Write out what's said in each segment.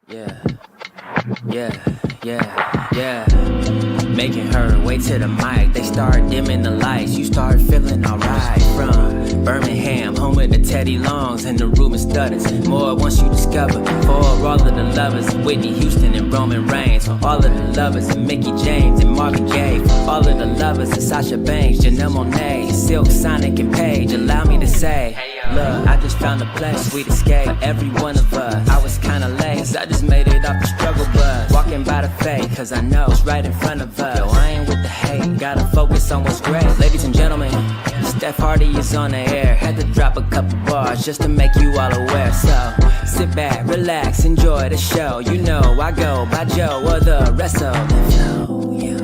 Yeah, yeah. Making her way to the mic. They start dimming the lights. You start feeling alright. From Birmingham, home of the Teddy Longs and the Ruben Studders. More once you discover. For all of the lovers, Whitney Houston and Roman Reigns. For all of the lovers, and Mickey James and Marvin Gaye. For all of the lovers, and Sasha Banks, Janelle Monáe, Silk, Sonic, and Paige. Allow me to say, look, I just found a place, sweet escape for every one of us. I was kinda late, cause I just made it off the struggle bus. Walking by the fate, cause I know it's right in front of us. Yo, I ain't with the hate, gotta focus on what's great. Ladies and gentlemen, Steph Hardy is on the air. Had to drop a couple bars just to make you all aware. So, sit back, relax, enjoy the show. You know I go by Joe or the rest of the flow, yeah.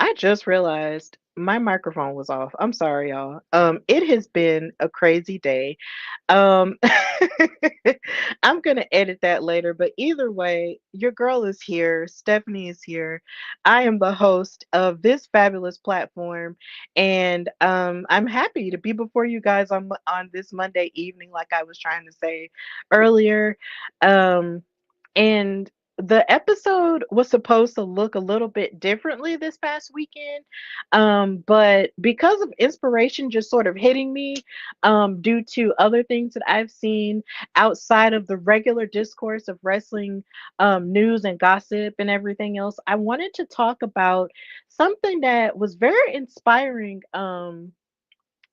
I just realized my microphone was off. I'm sorry, y'all. It has been a crazy day. Um, I'm gonna edit that later, but either way, your girl is here. Stephanie is here. I am the host of this fabulous platform, and I'm happy to be before you guys on this Monday evening, like I was trying to say earlier. Um, and the episode was supposed to look a little bit differently this past weekend. But because of inspiration just sort of hitting me, due to other things that I've seen outside of the regular discourse of wrestling news and gossip and everything else, I wanted to talk about something that was very inspiring.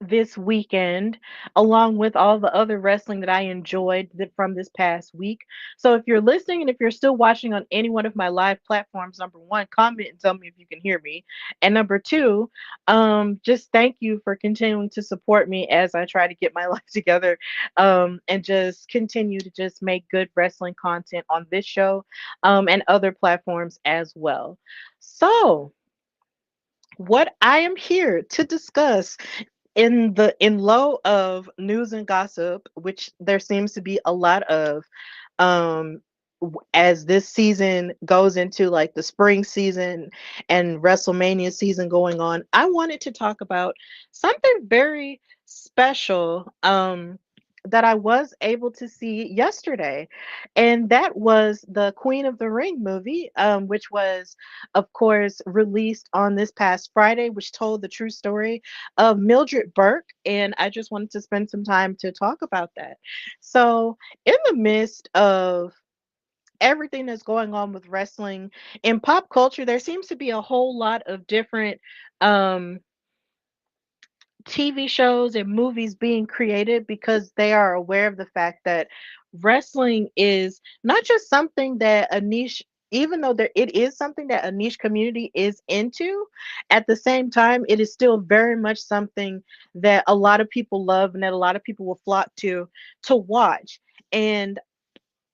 This weekend, along with all the other wrestling that I enjoyed from this past week. So, if you're listening and if you're still watching on any one of my live platforms, number one, comment and tell me if you can hear me. And number two, just thank you for continuing to support me as I try to get my life together, and just continue to just make good wrestling content on this show, and other platforms as well. So, what I am here to discuss in low of news and gossip, which there seems to be a lot of, um as this season goes into like the spring season and WrestleMania season going on, I wanted to talk about something very special, that I was able to see yesterday, and that was the Queen of the Ring movie, which was, of course, released on this past Friday, which told the true story of Mildred Burke. And I just wanted to spend some time to talk about that. So, in the midst of everything that's going on with wrestling in pop culture, there seems to be a whole lot of different um, TV shows and movies being created because they are aware of the fact that wrestling is not just something that a niche, even though it is something that a niche community is into, at the same time, it is still very much something that a lot of people love and that a lot of people will flock to watch. And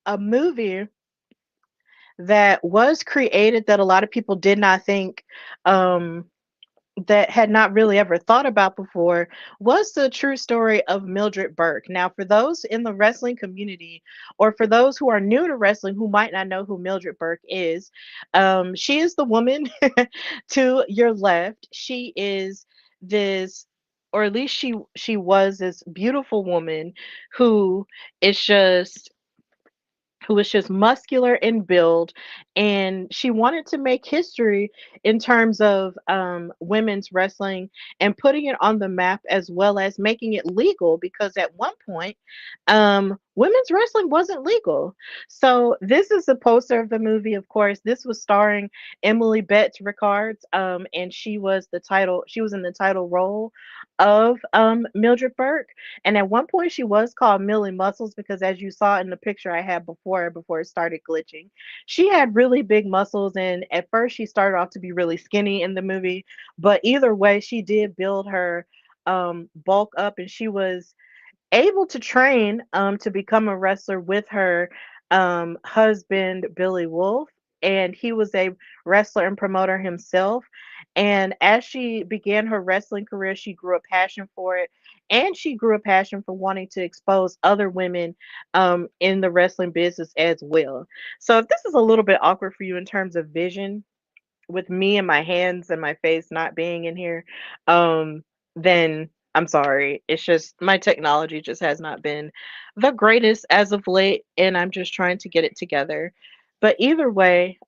a movie that was created that a lot of people did not think um that had not really ever thought about before was the true story of Mildred Burke. Now, for those in the wrestling community, or for those who are new to wrestling who might not know who Mildred Burke is, she is the woman to your left. She is this, or at least she was this beautiful woman who is just who was just muscular in build, and she wanted to make history in terms of women's wrestling and putting it on the map, as well as making it legal, because at one point women's wrestling wasn't legal. So this is a poster of the movie. Of course, this was starring Emily Betts Rickards, and she was in the title role of Mildred Burke. And at one point, she was called Millie Muscles because, as you saw in the picture I had before it started glitching, she had really big muscles. And at first, she started off to be really skinny in the movie. But either way, she did build her bulk up, and she was able to train to become a wrestler with her husband, Billy Wolf. And he was a wrestler and promoter himself. And as she began her wrestling career, she grew a passion for it. And she grew a passion for wanting to expose other women in the wrestling business as well. So, if this is a little bit awkward for you in terms of vision, with me and my hands and my face not being in here, then I'm sorry. It's just my technology just has not been the greatest as of late, and I'm just trying to get it together. But either way,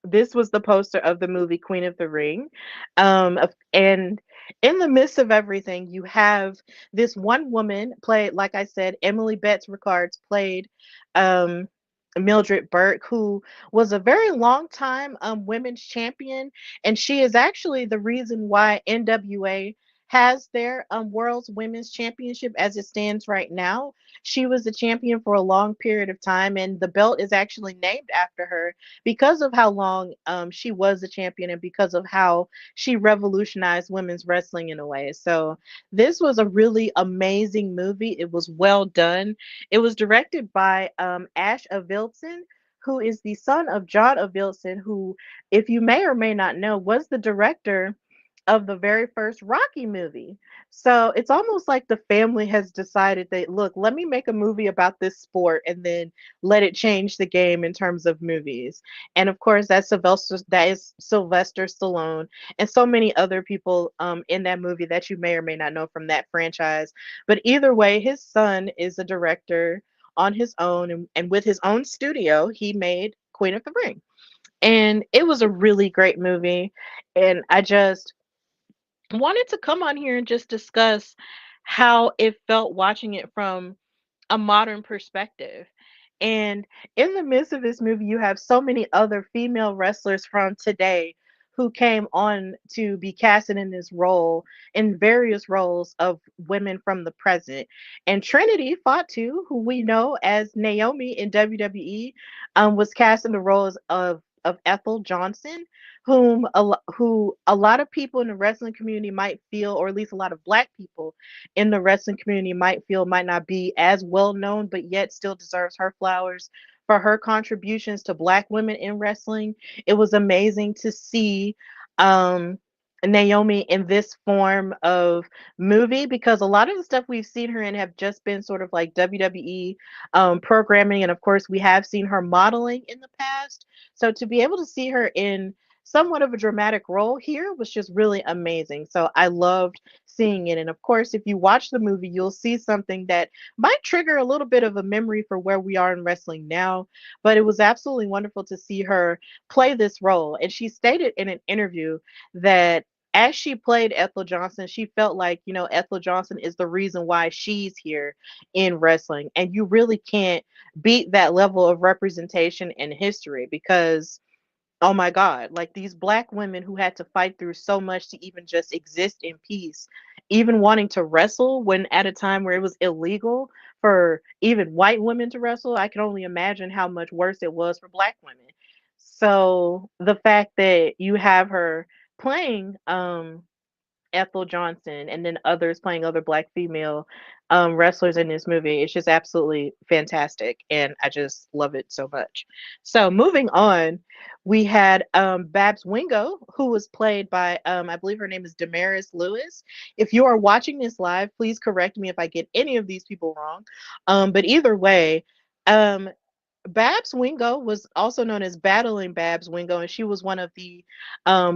this was the poster of the movie Queen of the Ring. And in the midst of everything, you have this one woman played, like I said, Emily Betts Rickards played um, Mildred Burke, who was a very long time women's champion, and she is actually the reason why NWA has their World's Women's Championship as it stands right now. She was the champion for a long period of time, and the belt is actually named after her because of how long she was the champion, and because of how she revolutionized women's wrestling in a way. So this was a really amazing movie. It was well done. It was directed by Ash Avilson, who is the son of John Avildsen, who, if you may or may not know, was the director of the very first Rocky movie. So it's almost like the family has decided that, look, let me make a movie about this sport and then let it change the game in terms of movies. And of course, that is Sylvester Stallone and so many other people in that movie that you may or may not know from that franchise. But either way, his son is a director on his own, and with his own studio, he made Queen of the Ring. And it was a really great movie. And I just wanted to come on here and just discuss how it felt watching it from a modern perspective. And in the midst of this movie, you have so many other female wrestlers from today who came on to be casted in this role, in various roles of women from the present. And Trinity Fatu, who we know as Naomi in WWE, was cast in the roles of Ethel Johnson, who a lot of people in the wrestling community might feel, or at least a lot of black people in the wrestling community might feel, might not be as well known, but yet still deserves her flowers for her contributions to black women in wrestling. It was amazing to see um, Naomi in this form of movie, because a lot of the stuff we've seen her in have just been sort of like WWE programming. And of course, we have seen her modeling in the past. So to be able to see her in somewhat of a dramatic role here was just really amazing. So I loved seeing it. And of course, if you watch the movie, you'll see something that might trigger a little bit of a memory for where we are in wrestling now. But it was absolutely wonderful to see her play this role. And she stated in an interview that as she played Ethel Johnson, she felt like, Ethel Johnson is the reason why she's here in wrestling. And you really can't beat that level of representation in history, because oh my God, like these black women who had to fight through so much to even just exist in peace, even wanting to wrestle when at a time where it was illegal for even white women to wrestle. I can only imagine how much worse it was for black women. So the fact that you have her playing Ethel Johnson, and then others playing other black female wrestlers in this movie. It's just absolutely fantastic, and I just love it so much. So moving on, we had Babs Wingo, who was played by I believe her name is Damaris Lewis. If you are watching this live, please correct me if I get any of these people wrong. But either way, um, Babs Wingo was also known as Battling Babs Wingo, and she was one of the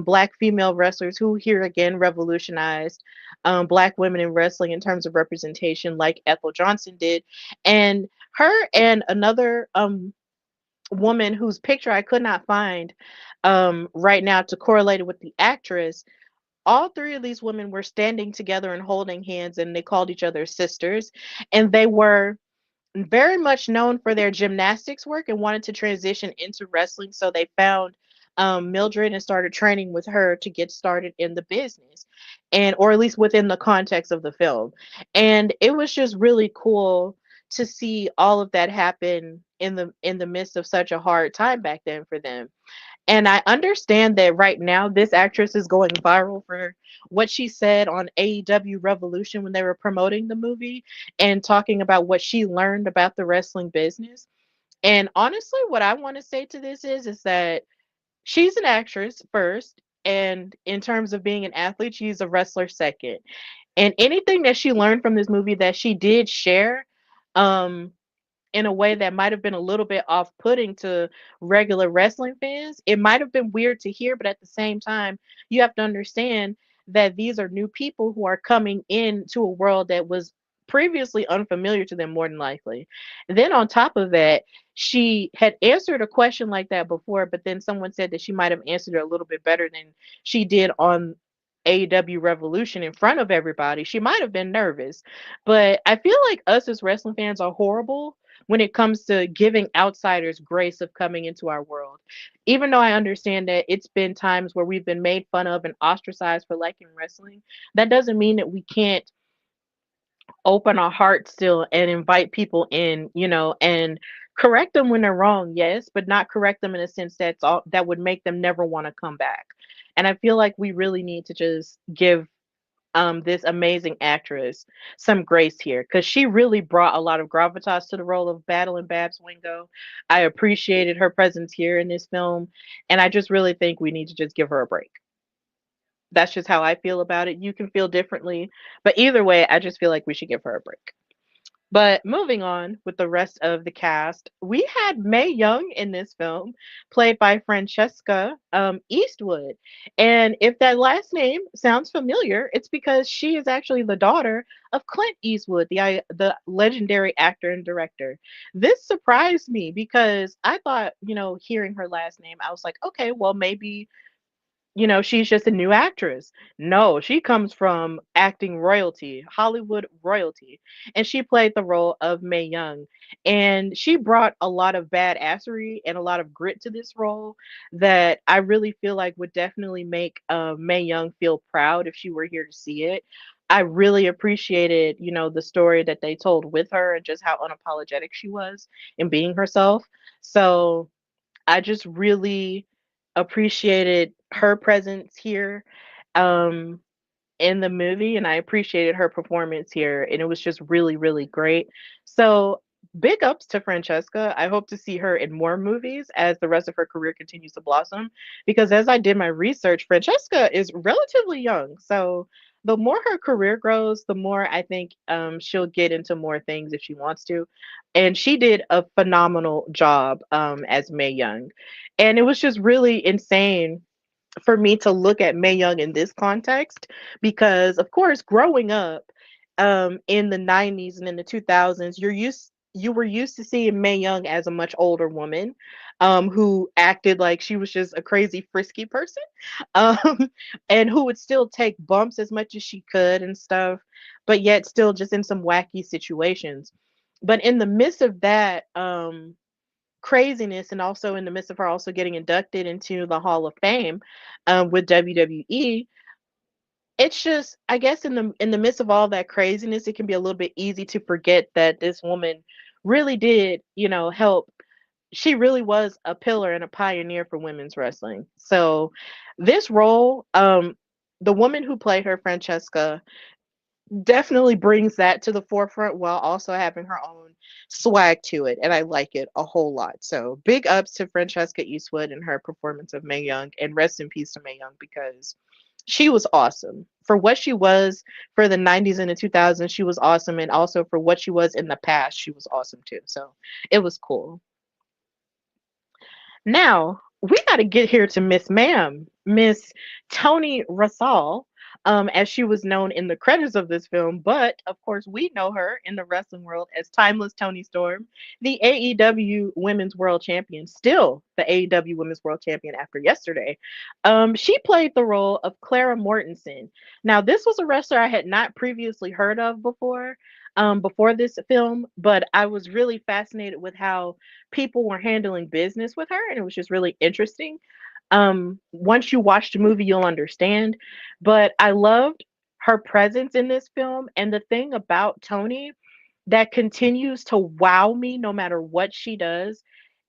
black female wrestlers who here again revolutionized black women in wrestling in terms of representation, like Ethel Johnson did. And her and another woman whose picture I could not find right now to correlate it with the actress, all three of these women were standing together and holding hands, and they called each other sisters. And they were very much known for their gymnastics work and wanted to transition into wrestling. So they found Mildred and started training with her to get started in the business, and or at least within the context of the film. And it was just really cool to see all of that happen in the midst of such a hard time back then for them. And I understand that right now this actress is going viral for what she said on AEW Revolution when they were promoting the movie and talking about what she learned about the wrestling business. And honestly, what I want to say to this is that she's an actress first, and in terms of being an athlete, she's a wrestler second. And anything that she learned from this movie that she did share, um in a way that might have been a little bit off-putting to regular wrestling fans. It might have been weird to hear, but at the same time, you have to understand that these are new people who are coming into a world that was previously unfamiliar to them more than likely. And then on top of that, she had answered a question like that before, but then someone said that she might have answered it a little bit better than she did on AEW Revolution in front of everybody. She might have been nervous, but I feel like us as wrestling fans are horrible when it comes to giving outsiders grace of coming into our world. Even though I understand that it's been times where we've been made fun of and ostracized for liking wrestling, that doesn't mean that we can't open our hearts still and invite people in, and correct them when they're wrong, yes, but not correct them in a sense that's all that would make them never want to come back. And I feel like we really need to just give this amazing actress some grace here because she really brought a lot of gravitas to the role of Battle and Babs Wingo. I appreciated her presence here in this film, and I just really think we need to just give her a break. That's just how I feel about it. You can feel differently, but either way, I just feel like we should give her a break. But moving on with the rest of the cast, we had Mae Young in this film, played by Francesca Eastwood. And if that last name sounds familiar, it's because she is actually the daughter of Clint Eastwood, the legendary actor and director. This surprised me because I thought, hearing her last name, I was like, okay, well, maybe she's just a new actress. No, she comes from acting royalty, Hollywood royalty. And she played the role of Mae Young. And she brought a lot of badassery and a lot of grit to this role that I really feel like would definitely make Mae Young feel proud if she were here to see it. I really appreciated, the story that they told with her and just how unapologetic she was in being herself. So I just really appreciated her presence here um, in the movie, and I appreciated her performance here, and it was just really, really great. So, big ups to Francesca. I hope to see her in more movies as the rest of her career continues to blossom. Because as I did my research, Francesca is relatively young. So, the more her career grows, the more I think she'll get into more things if she wants to. And she did a phenomenal job as Mae Young. And it was just really insane for me to look at Mae Young in this context because, of course, growing up in the 90s and in the 2000s, you were used to seeing Mae Young as a much older woman who acted like she was just a crazy frisky person um, and who would still take bumps as much as she could and stuff, but yet still just in some wacky situations. But in the midst of that, craziness and also in the midst of her also getting inducted into the Hall of Fame with WWE, it's just I guess in the midst of all that craziness, it can be a little bit easy to forget that this woman really did, help. She really was a pillar and a pioneer for women's wrestling. So this role, the woman who played her, Francesca, definitely brings that to the forefront while also having her own swag to it, and I like it a whole lot. So big ups to Francesca Eastwood and her performance of Mae Young, and rest in peace to Mae Young because she was awesome for what she was for the 90s and the 2000s. She was awesome, and also for what she was in the past, she was awesome too. So it was cool. Now, we got to get here to Miss Ma'am, Miss Tony Russell, as she was known in the credits of this film. But of course, we know her in the wrestling world as Timeless Tony Storm, the AEW Women's World Champion, still the AEW Women's World Champion after yesterday. She played the role of Clara Mortensen. Now, this was a wrestler I had not previously heard of before this film, but I was really fascinated with how people were handling business with her, and it was just really interesting. Once you watch the movie, you'll understand. But I loved her presence in this film, and the thing about Tony that continues to wow me no matter what she does,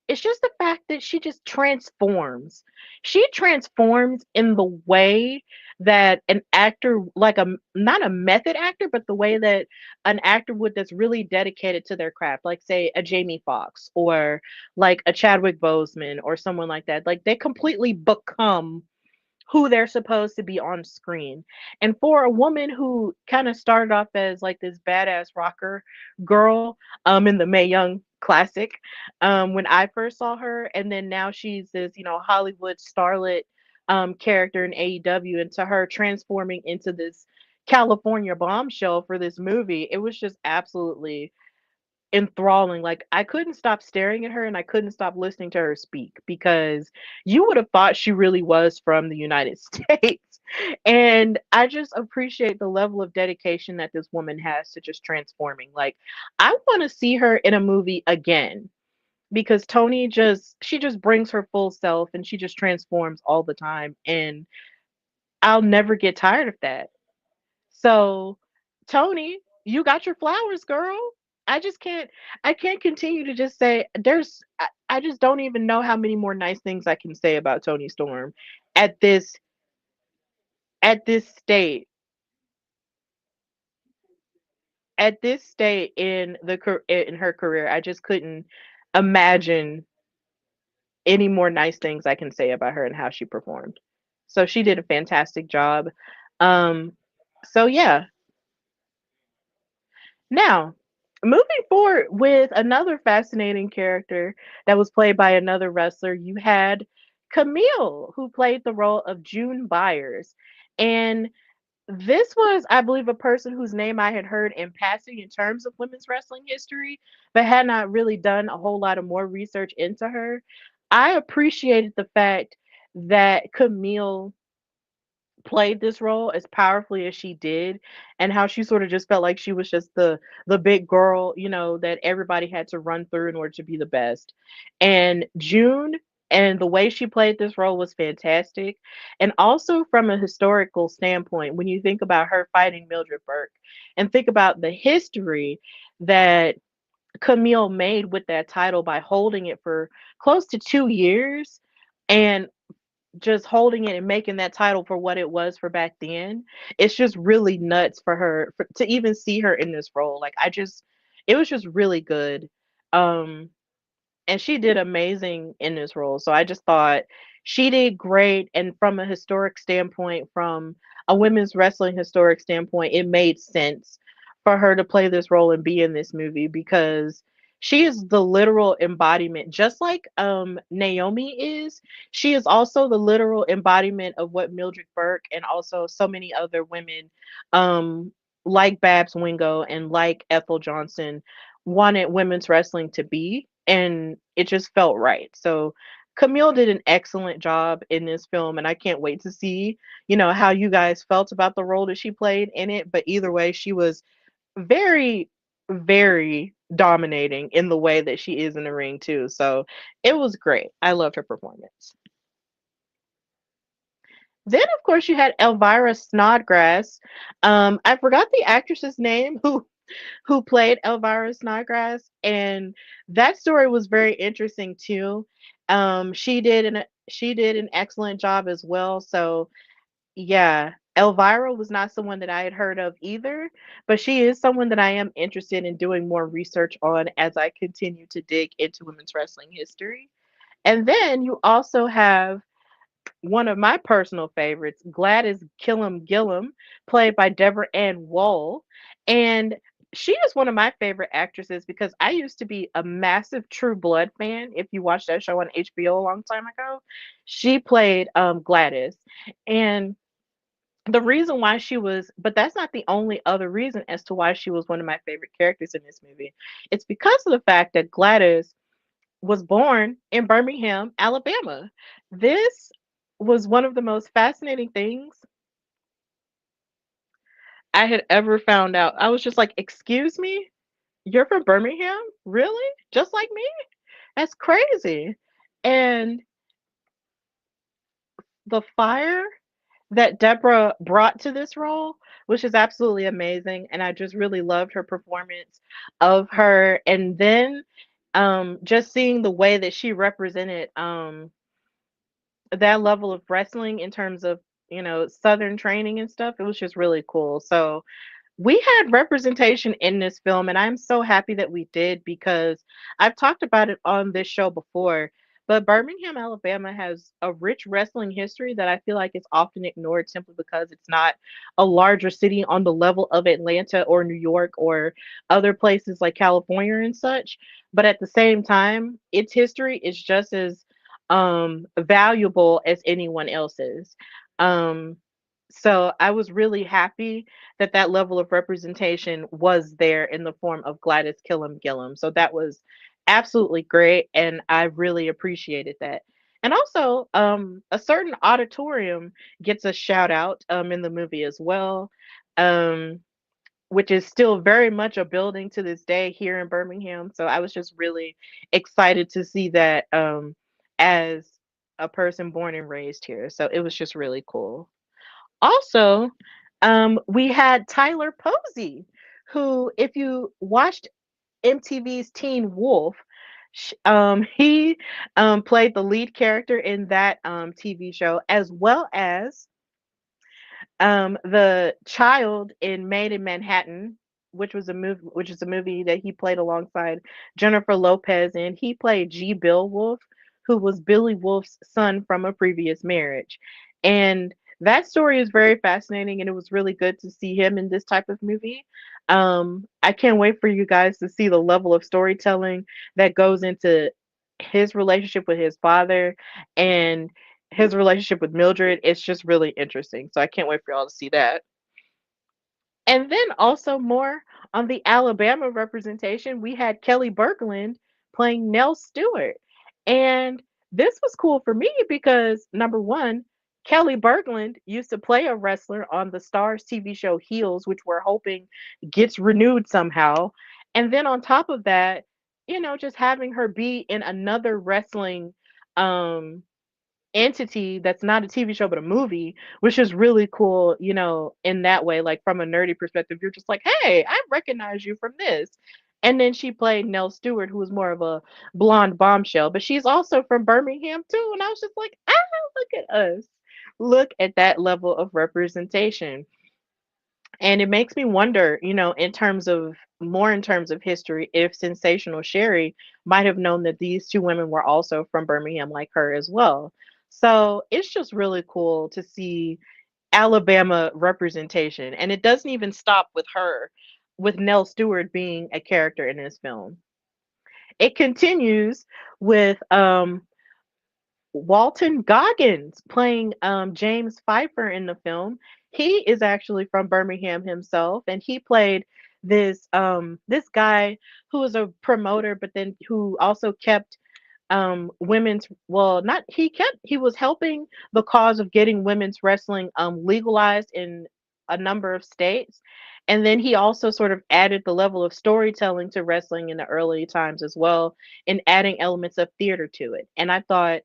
it's just the fact that she just transforms. She transforms in the way that an actor, like not a method actor, but the way that an actor would that's really dedicated to their craft, like say a Jamie Foxx or like a Chadwick Boseman or someone like that. Like they completely become who they're supposed to be on screen. And for a woman who kind of started off as like this badass rocker girl in the Mae Young classic when I first saw her, and then now she's this, Hollywood starlet character in AEW, and to her transforming into this California bombshell for this movie, it was just absolutely enthralling. Like I couldn't stop staring at her and I couldn't stop listening to her speak because you would have thought she really was from the United States. And I just appreciate the level of dedication that this woman has to just transforming. Like I want to see her in a movie again because Tony just she just brings her full self and she just transforms all the time, and I'll never get tired of that. So, Tony, you got your flowers, girl. I can't continue to just say I just don't even know how many more nice things I can say about Tony Storm at this state at this state in in her career. I just couldn't imagine any more nice things I can say about her and how she performed. So she did a fantastic job. Um so yeah, now, moving forward with another fascinating character that was played by another wrestler, you had Camille, who played the role of June Byers. And this was, I believe, a person whose name I had heard in passing in terms of women's wrestling history, but had not really done a whole lot of more research into her. I appreciated the fact that Camille played this role as powerfully as she did, and how she sort of just felt like she was just the big girl, that everybody had to run through in order to be the best. And June and the way she played this role was fantastic. And also from a historical standpoint, when you think about her fighting Mildred Burke and think about the history that Camille made with that title by holding it for close to 2 years, and just holding it and making that title for what it was for back then, it's just really nuts for her to even see her in this role. Like it was just really good. Um, and she did amazing in this role. So I just thought she did great. And from a historic standpoint, from a women's wrestling historic standpoint, it made sense for her to play this role and be in this movie because she is the literal embodiment, just like Naomi is. She is also the literal embodiment of what Mildred Burke and also so many other women, um, like Babs Wingo and like Ethel Johnson, wanted women's wrestling to be, and it just felt right. So Camille did an excellent job in this film, and I can't wait to see, how you guys felt about the role that she played in it. But either way, she was very, very dominating in the way that she is in the ring too. So it was great. I loved her performance. Then, of course, you had Elvira Snodgrass. I forgot the actress's name who played Elvira Snodgrass, and that story was very interesting too. She did an excellent job as well. So yeah, Elvira was not someone that I had heard of either, but she is someone that I am interested in doing more research on as I continue to dig into women's wrestling history. And then you also have one of my personal favorites, Gladys Killam Gillum, played by Deborah Ann Woll. And she is one of my favorite actresses because I used to be a massive True Blood fan. If you watched that show on HBO a long time ago, she played Gladys. And the reason why she was, but that's not the only other reason as to why she was one of my favorite characters in this movie. It's because of the fact that Gladys was born in Birmingham, Alabama. This was one of the most fascinating things I had ever found out. I was just like, "Excuse me? You're from Birmingham? Really? Just like me? That's crazy." And the fire that Deborah brought to this role, which is absolutely amazing, and I just really loved her performance of her. And then just seeing the way that she represented that level of wrestling in terms of, southern training and stuff, it was just really cool. So we had representation in this film, and I'm so happy that we did because I've talked about it on this show before. But Birmingham, Alabama has a rich wrestling history that I feel like is often ignored simply because it's not a larger city on the level of Atlanta or New York or other places like California and such. But at the same time, its history is just as valuable as anyone else's. Um, so I was really happy that that level of representation was there in the form of Gladys Killam Gillum. So that was absolutely great, and I really appreciated that. And also, a certain auditorium gets a shout out in the movie as well, um, which is still very much a building to this day here in Birmingham. So I was just really excited to see that as a person born and raised here. So it was just really cool. Also, we had Tyler Posey, who, if you watched MTV's Teen Wolf, he played the lead character in that TV show, as well as the child in Made in Manhattan, which is a movie that he played alongside Jennifer Lopez, and he played G. Bill Wolf, who was Billy Wolf's son from a previous marriage. And that story is very fascinating, and it was really good to see him in this type of movie. I can't wait for you guys to see the level of storytelling that goes into his relationship with his father and his relationship with Mildred. It's just really interesting. So I can't wait for y'all to see that. And then also more on the Alabama representation, we had Kelly Berkland playing Nell Stewart. And this was cool for me because number one, Kelly Berkland used to play a wrestler on the Stars TV show Heels, which we're hoping gets renewed somehow. And then on top of that, just having her be in another wrestling um entity that's not a TV show but a movie, which is really cool, in that way. Like from a nerdy perspective, you're just like, hey, I recognize you from this. And then she played Nell Stewart, who was more of a blonde bombshell, but she's also from Birmingham too. And I was just like, look at us. Look at that level of representation. And it makes me wonder, in terms of history, if Sensational Sherry might have known that these two women were also from Birmingham like her as well. So it's just really cool to see Alabama representation. And it doesn't even stop with her, with Nell Stewart being a character in this film. It continues with Walton Goggins playing James Pfeiffer in the film. He is actually from Birmingham himself, and he played this guy who was a promoter, but then who also kept women's, well, not he was helping the cause of getting women's wrestling legalized in a number of states. And then he also sort of added the level of storytelling to wrestling in the early times as well, and adding elements of theater to it. And I thought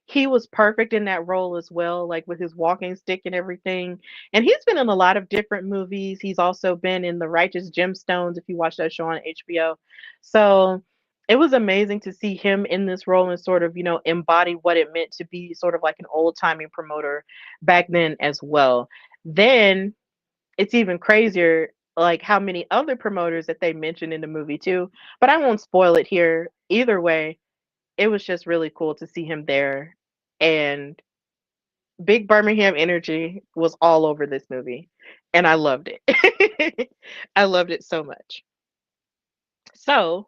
he was perfect in that role as well, like with his walking stick and everything. And he's been in a lot of different movies. He's also been in The Righteous Gemstones, if you watch that show on HBO. So it was amazing to see him in this role and sort of, embody what it meant to be sort of like an old timey promoter back then as well. Then it's even crazier, like how many other promoters that they mentioned in the movie too. But I won't spoil it here. Either way, it was just really cool to see him there, and Big Birmingham energy was all over this movie, and I loved it. I loved it so much. So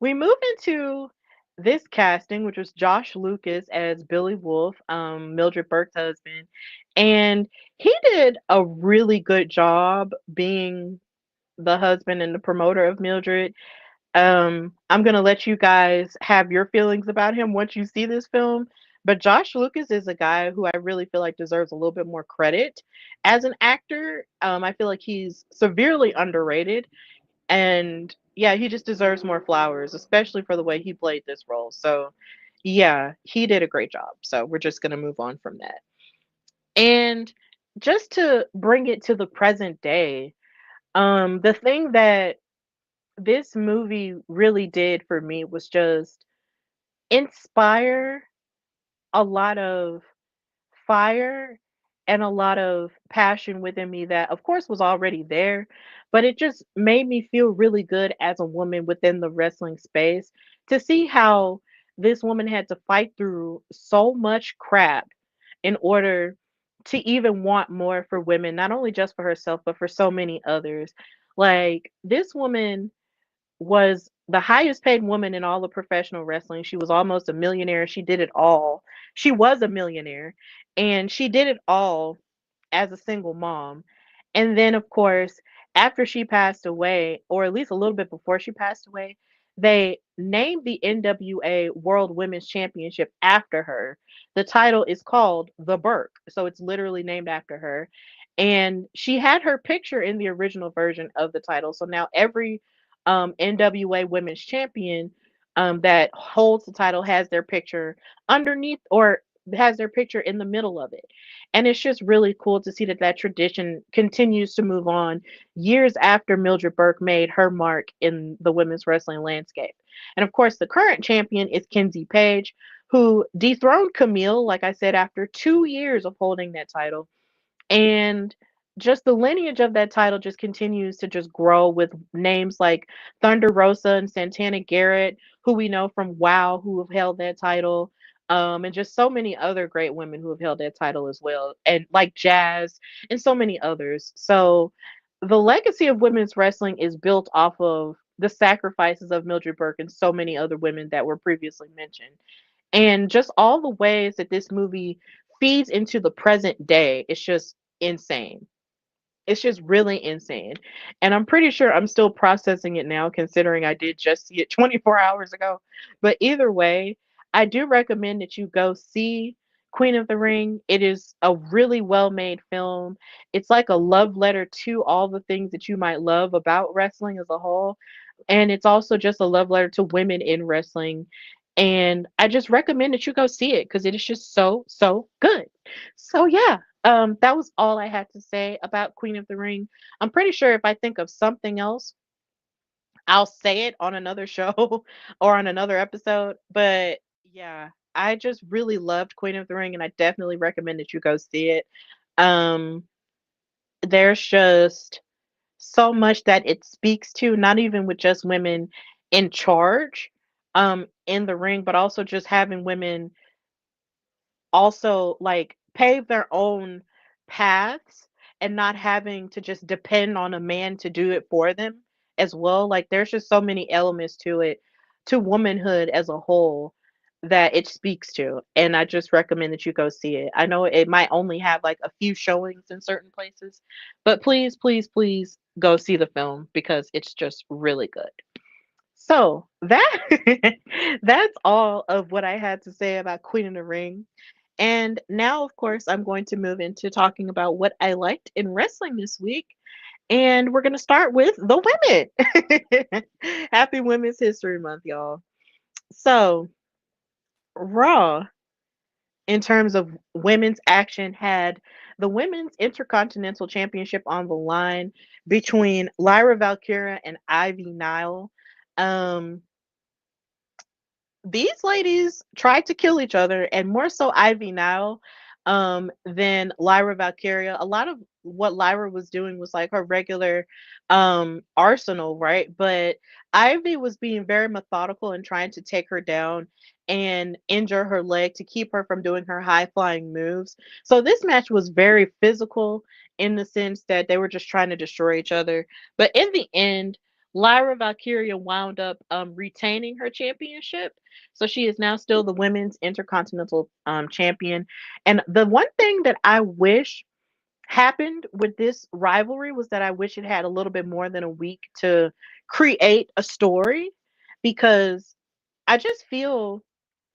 we move into this casting, which was Josh Lucas as Billy Wolf, Mildred Burke's husband, and he did a really good job being the husband and the promoter of Mildred. I'm gonna let you guys have your feelings about him once you see this film. But Josh Lucas is a guy who I really feel like deserves a little bit more credit as an actor. I feel like he's severely underrated, and yeah, he just deserves more flowers, especially for the way he played this role. So, yeah, he did a great job. So we're just gonna move on from that. And just to bring it to the present day, the thing that this movie really did for me was just inspire a lot of fire and a lot of passion within me that of course was already there, but it just made me feel really good as a woman within the wrestling space to see how this woman had to fight through so much crap in order to even want more for women, not only just for herself but for so many others. Like this woman was the highest paid woman in all of professional wrestling. She was almost a millionaire. She did it all. She was a millionaire and she did it all as a single mom. And then, of course, after she passed away, or at least a little bit before she passed away, they named the NWA World Women's Championship after her. The title is called The Burke, so it's literally named after her. And she had her picture in the original version of the title. So now every NWA Women's Champion that holds the title has their picture underneath or has their picture in the middle of it. And it's just really cool to see that that tradition continues to move on years after Mildred Burke made her mark in the women's wrestling landscape. And of course, the current champion is Kenzie Page, who dethroned Camille, like I said, after 2 years of holding that title. And just the lineage of that title just continues to just grow with names like Thunder Rosa and Santana Garrett, who we know from WoW, who have held that title, and just so many other great women who have held that title as well, and like Jazz and so many others. So the legacy of women's wrestling is built off of the sacrifices of Mildred Burke and so many other women that were previously mentioned. And just all the ways that this movie feeds into the present day, it's just insane. It's just really insane. And I'm pretty sure I'm still processing it now, considering I did just see it 24 hours ago. But either way, I do recommend that you go see Queen of the Ring. It is a really well made film. It's like a love letter to all the things that you might love about wrestling as a whole. And it's also just a love letter to women in wrestling. And I just recommend that you go see it because it is just so, so good. So, yeah, that was all I had to say about Queen of the Ring. I'm pretty sure if I think of something else, I'll say it on another show or on another episode. But yeah, I just really loved Queen of the Ring and I definitely recommend that you go see it. Um, there's just so much that it speaks to, not even with just women in charge in the ring, but also just having women also like pave their own paths and not having to just depend on a man to do it for them as well. Like there's just so many elements to it, to womanhood as a whole, that it speaks to. And I just recommend that you go see it. I know it might only have like a few showings in certain places, but please, please, please go see the film because it's just really good. So that that's all of what I had to say about Queen of the Ring. And now, of course, I'm going to move into talking about what I liked in wrestling this week. And we're going to start with the women. Happy Women's History Month, y'all. So, Raw, in terms of women's action, had the Women's Intercontinental Championship on the line between Lyra Valkyria and Ivy Nile. Um, these ladies tried to kill each other, and more so Ivy Nile than Lyra Valkyria. A lot of what Lyra was doing was like her regular arsenal, right? But Ivy was being very methodical and trying to take her down and injure her leg to keep her from doing her high flying moves. So this match was very physical in the sense that they were just trying to destroy each other. But in the end, Lyra Valkyria wound up retaining her championship. So she is now still the women's intercontinental champion. And the one thing that I wish happened with this rivalry was that I wish it had a little bit more than a week to create a story, because I just feel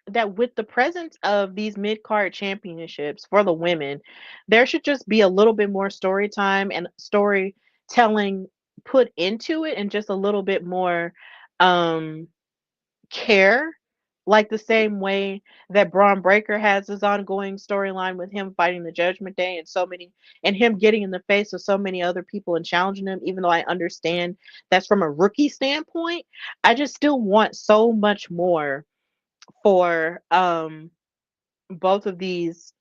that with the presence of these mid card championships for the women, there should just be a little bit more story time and storytelling put into it, and just a little bit more um care, like the same way that Braun Breaker has his ongoing storyline with him fighting the Judgment Day, and so many, and him getting in the face of so many other people and challenging them, even though I understand that's from a rookie standpoint. I just still want so much more for both of these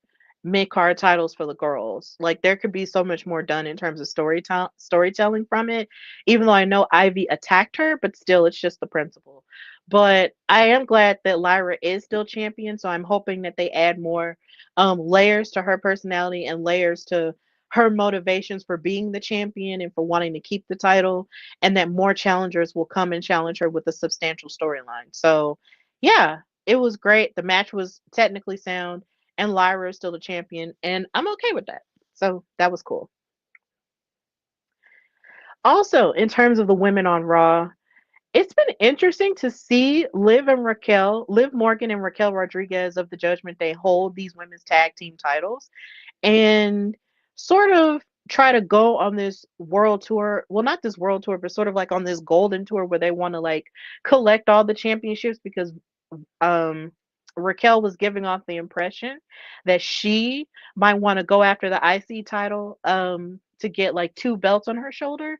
mid card titles for the girls. Like there could be so much more done in terms of storytelling from it. Even though I know Ivy attacked her, but still, it's just the principle. But I am glad that Lyra is still champion, so I'm hoping that they add more layers to her personality and layers to her motivations for being the champion and for wanting to keep the title, and that more challengers will come and challenge her with a substantial storyline. So, yeah, it was great. The match was technically sound, and Lyra is still the champion, and I'm okay with that. So that was cool. Also, in terms of the women on Raw, it's been interesting to see Liv Morgan and Raquel Rodriguez of the Judgment Day hold these women's tag team titles and sort of try to go on this world tour. Well, not this world tour, but sort of like on this golden tour where they want to like collect all the championships, because um Raquel was giving off the impression that she might want to go after the IC title to get like two belts on her shoulder.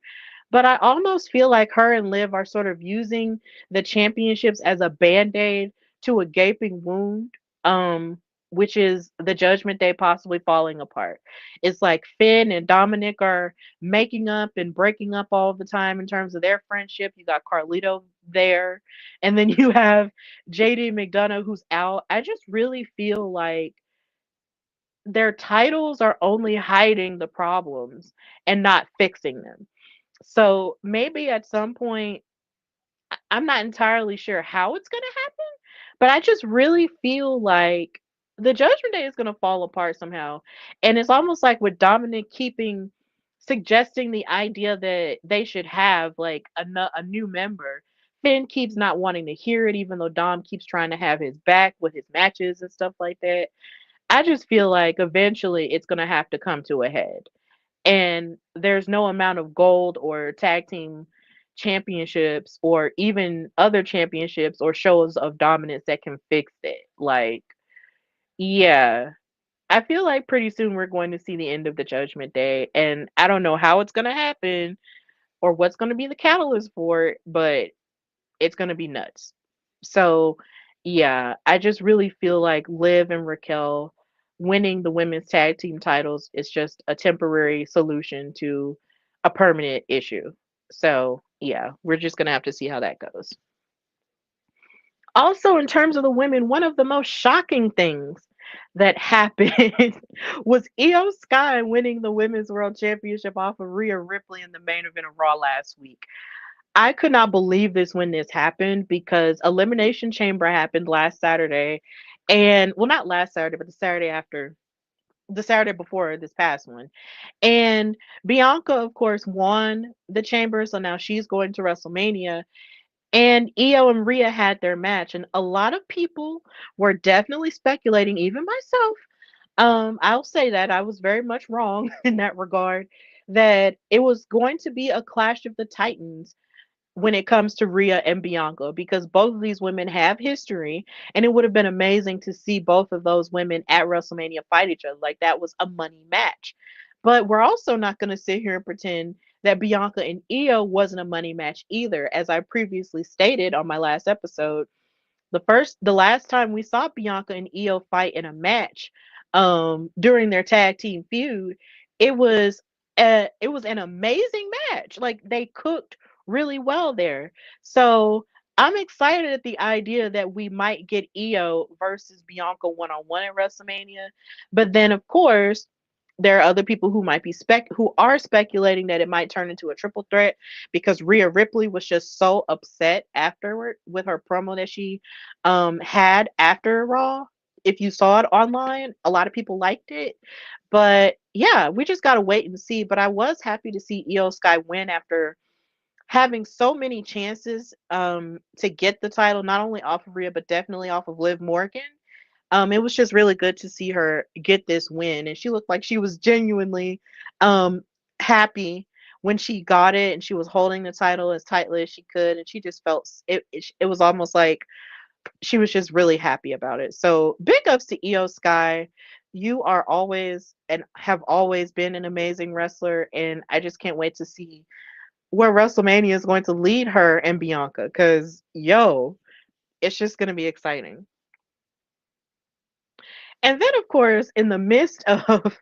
But I almost feel like her and Liv are sort of using the championships as a band-aid to a gaping wound, um which is the Judgment Day possibly falling apart. It's like Finn and Dominic are making up and breaking up all the time in terms of their friendship. You got Carlito there, and then you have JD McDonough who's out. I just really feel like their titles are only hiding the problems and not fixing them. So maybe at some point, I'm not entirely sure how it's going to happen, but I just really feel like the Judgment Day is going to fall apart somehow. And it's almost like with Dominic keeping suggesting the idea that they should have like a new member. Finn keeps not wanting to hear it, even though Dom keeps trying to have his back with his matches and stuff like that. I just feel like eventually it's going to have to come to a head, and there's no amount of gold or tag team championships or even other championships or shows of dominance that can fix it. Like, yeah, I feel like pretty soon we're going to see the end of the Judgment Day, and I don't know how it's going to happen or what's going to be the catalyst for it, but it's going to be nuts. So, yeah, I just really feel like Liv and Raquel winning the women's tag team titles is just a temporary solution to a permanent issue. So, yeah, we're just going to have to see how that goes. Also, in terms of the women, one of the most shocking things that happened was Io Sky winning the Women's World Championship off of Rhea Ripley in the main event of Raw last week. I could not believe this when this happened, because Elimination Chamber happened last Saturday. And well, not last Saturday, but the Saturday after, the Saturday before this past one. And Bianca, of course, won the Chamber. So now she's going to WrestleMania. And Io and Rhea had their match. And a lot of people were definitely speculating, even myself. I'll say that I was very much wrong in that regard, that it was going to be a clash of the Titans when it comes to Rhea and Bianca, because both of these women have history, and it would have been amazing to see both of those women at WrestleMania fight each other. Like that was a money match. But we're also not going to sit here and pretend that Bianca and Io wasn't a money match either. As I previously stated on my last episode, the last time we saw Bianca and Io fight in a match during their tag team feud, it was It was an amazing match. Like they cooked really well there. So I'm excited at the idea that we might get Io versus Bianca one on one at WrestleMania. But then of course there are other people who might be who are speculating that it might turn into a triple threat because Rhea Ripley was just so upset afterward with her promo that she had after Raw. If you saw it online, a lot of people liked it. But yeah, we just gotta wait and see. But I was happy to see Io Sky win after having so many chances to get the title, not only off of Rhea, but definitely off of Liv Morgan. It was just really good to see her get this win, and she looked like she was genuinely um happy when she got it, and she was holding the title as tightly as she could, and she just felt it was almost like she was just really happy about it. So big ups to Io Sky. You are always and have always been an amazing wrestler, and I just can't wait to see where WrestleMania is going to lead her and Bianca. Cause yo, it's just gonna be exciting. And then of course, in the midst of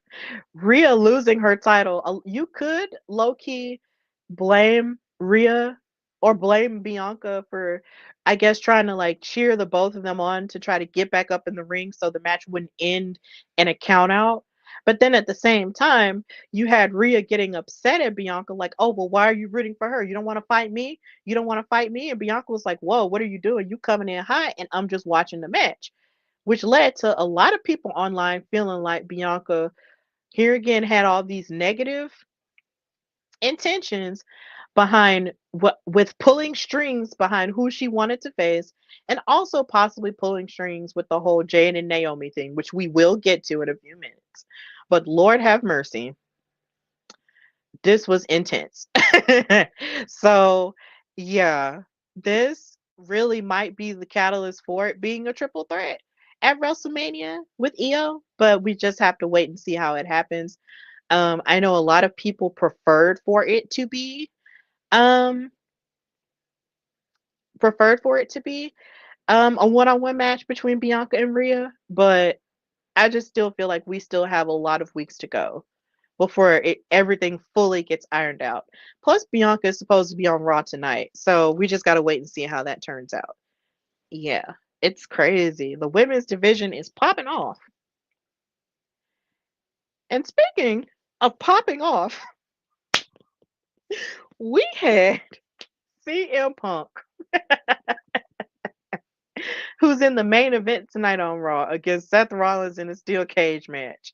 Rhea losing her title, you could low key blame Rhea or blame Bianca for, I guess, trying to like cheer the both of them on to try to get back up in the ring so the match wouldn't end in a count out. But then at the same time, you had Rhea getting upset at Bianca, like, oh, well, why are you rooting for her? You don't want to fight me? You don't want to fight me? And Bianca was like, whoa, what are you doing? You coming in hot, and I'm just watching the match, which led to a lot of people online feeling like Bianca here again had all these negative intentions behind what with pulling strings behind who she wanted to face, and also possibly pulling strings with the whole Jane and Naomi thing, which we will get to in a few minutes. But Lord have mercy, this was intense. So yeah, this really might be the catalyst for it being a triple threat at WrestleMania with Io, but we just have to wait and see how it happens. I know a lot of people preferred for it to be um preferred for it to be a one-on-one match between Bianca and Rhea, but I just still feel like we still have a lot of weeks to go before everything fully gets ironed out. Plus, Bianca is supposed to be on Raw tonight, so we just gotta wait and see how that turns out. Yeah, it's crazy. The women's division is popping off. And speaking of popping off, we had CM Punk, who's in the main event tonight on Raw against Seth Rollins in a steel cage match,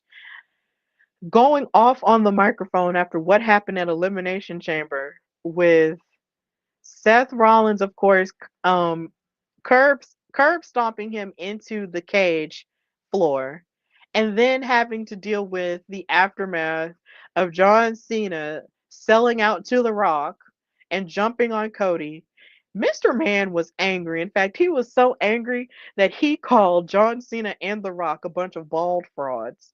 going off on the microphone after what happened at Elimination Chamber with Seth Rollins, of course, um, curb stomping him into the cage floor, and then having to deal with the aftermath of John Cena selling out to The Rock and jumping on Cody. Mr. Man was angry. In fact, he was so angry that he called John Cena and The Rock a bunch of bald frauds.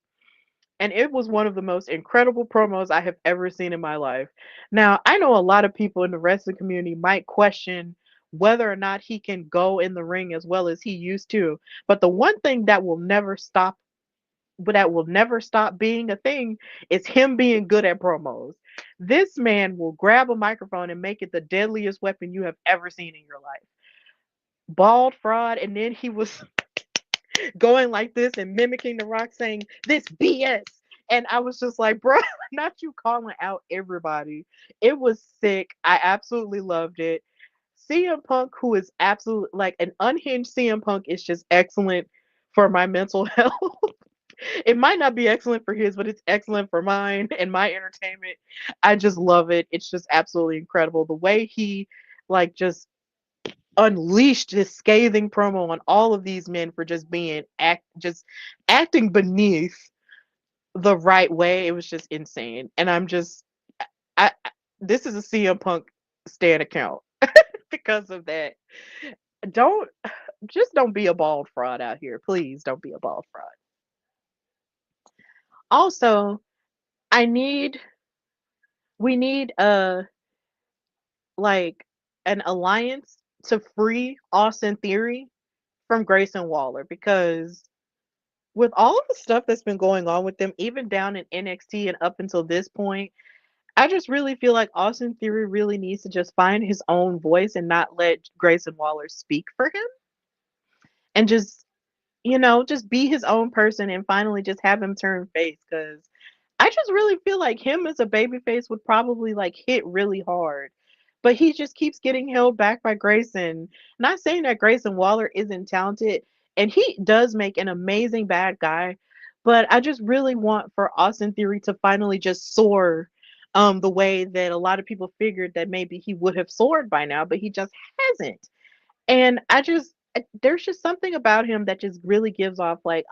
And it was one of the most incredible promos I have ever seen in my life. Now, I know a lot of people in the wrestling community might question whether or not he can go in the ring as well as he used to. But the one thing that will never stop being a thing is him being good at promos. This man will grab a microphone and make it the deadliest weapon you have ever seen in your life. Bald fraud, and then he was going like this and mimicking The Rock saying this BS. And I was just like, bro, not you calling out everybody. It was sick. I absolutely loved it. CM Punk, who is absolute like an unhinged CM Punk, is just excellent for my mental health. It might not be excellent for his, but it's excellent for mine and my entertainment. I just love it. It's just absolutely incredible. The way he like just unleashed his scathing promo on all of these men for just just acting beneath the right way. It was just insane. And I'm just this is a CM Punk stan account because of that. Don't don't be a bald fraud out here. Please don't be a bald fraud. Also, I need we need like an alliance to free Austin Theory from Grayson Waller, because with all of the stuff that's been going on with them, even down in NXT and up until this point, I just really feel like Austin Theory really needs to just find his own voice and not let Grayson Waller speak for him, and just, just be his own person and finally just have him turn face. Because I just really feel like him as a babyface would probably like hit really hard. But he just keeps getting held back by Grayson. Not saying that Grayson Waller isn't talented, and he does make an amazing bad guy, but I just really want for Austin Theory to finally just soar, the way that a lot of people figured that maybe he would have soared by now, but he just hasn't. And there's just something about him that just really gives off like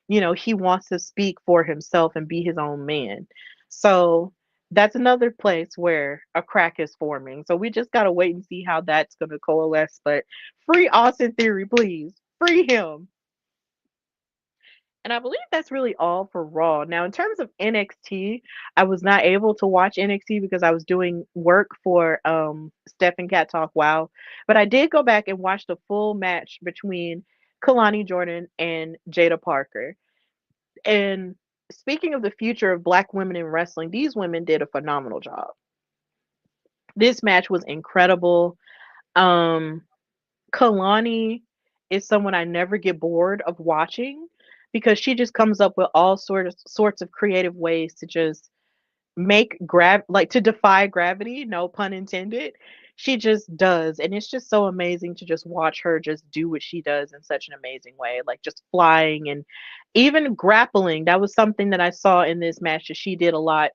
he wants to speak for himself and be his own man. So that's another place where a crack is forming. So we just gotta wait and see how that's gonna coalesce. But free Austin Theory, please. Free him. And I believe that's really all for Raw. Now, in terms of NXT, I was not able to watch NXT because I was doing work for Steph and Cat Talk Wow. But I did go back and watch the full match between Kalani Jordan and Jada Parker. And speaking of the future of black women in wrestling, these women did a phenomenal job. This match was incredible. Um Kalani is someone I never get bored of watching because she just comes up with all sorts of creative ways to just make to defy gravity, no pun intended. She just does, and it's just so amazing to just watch her just do what she does in such an amazing way, like just flying and even grappling. That was something that I saw in this match that she did a lot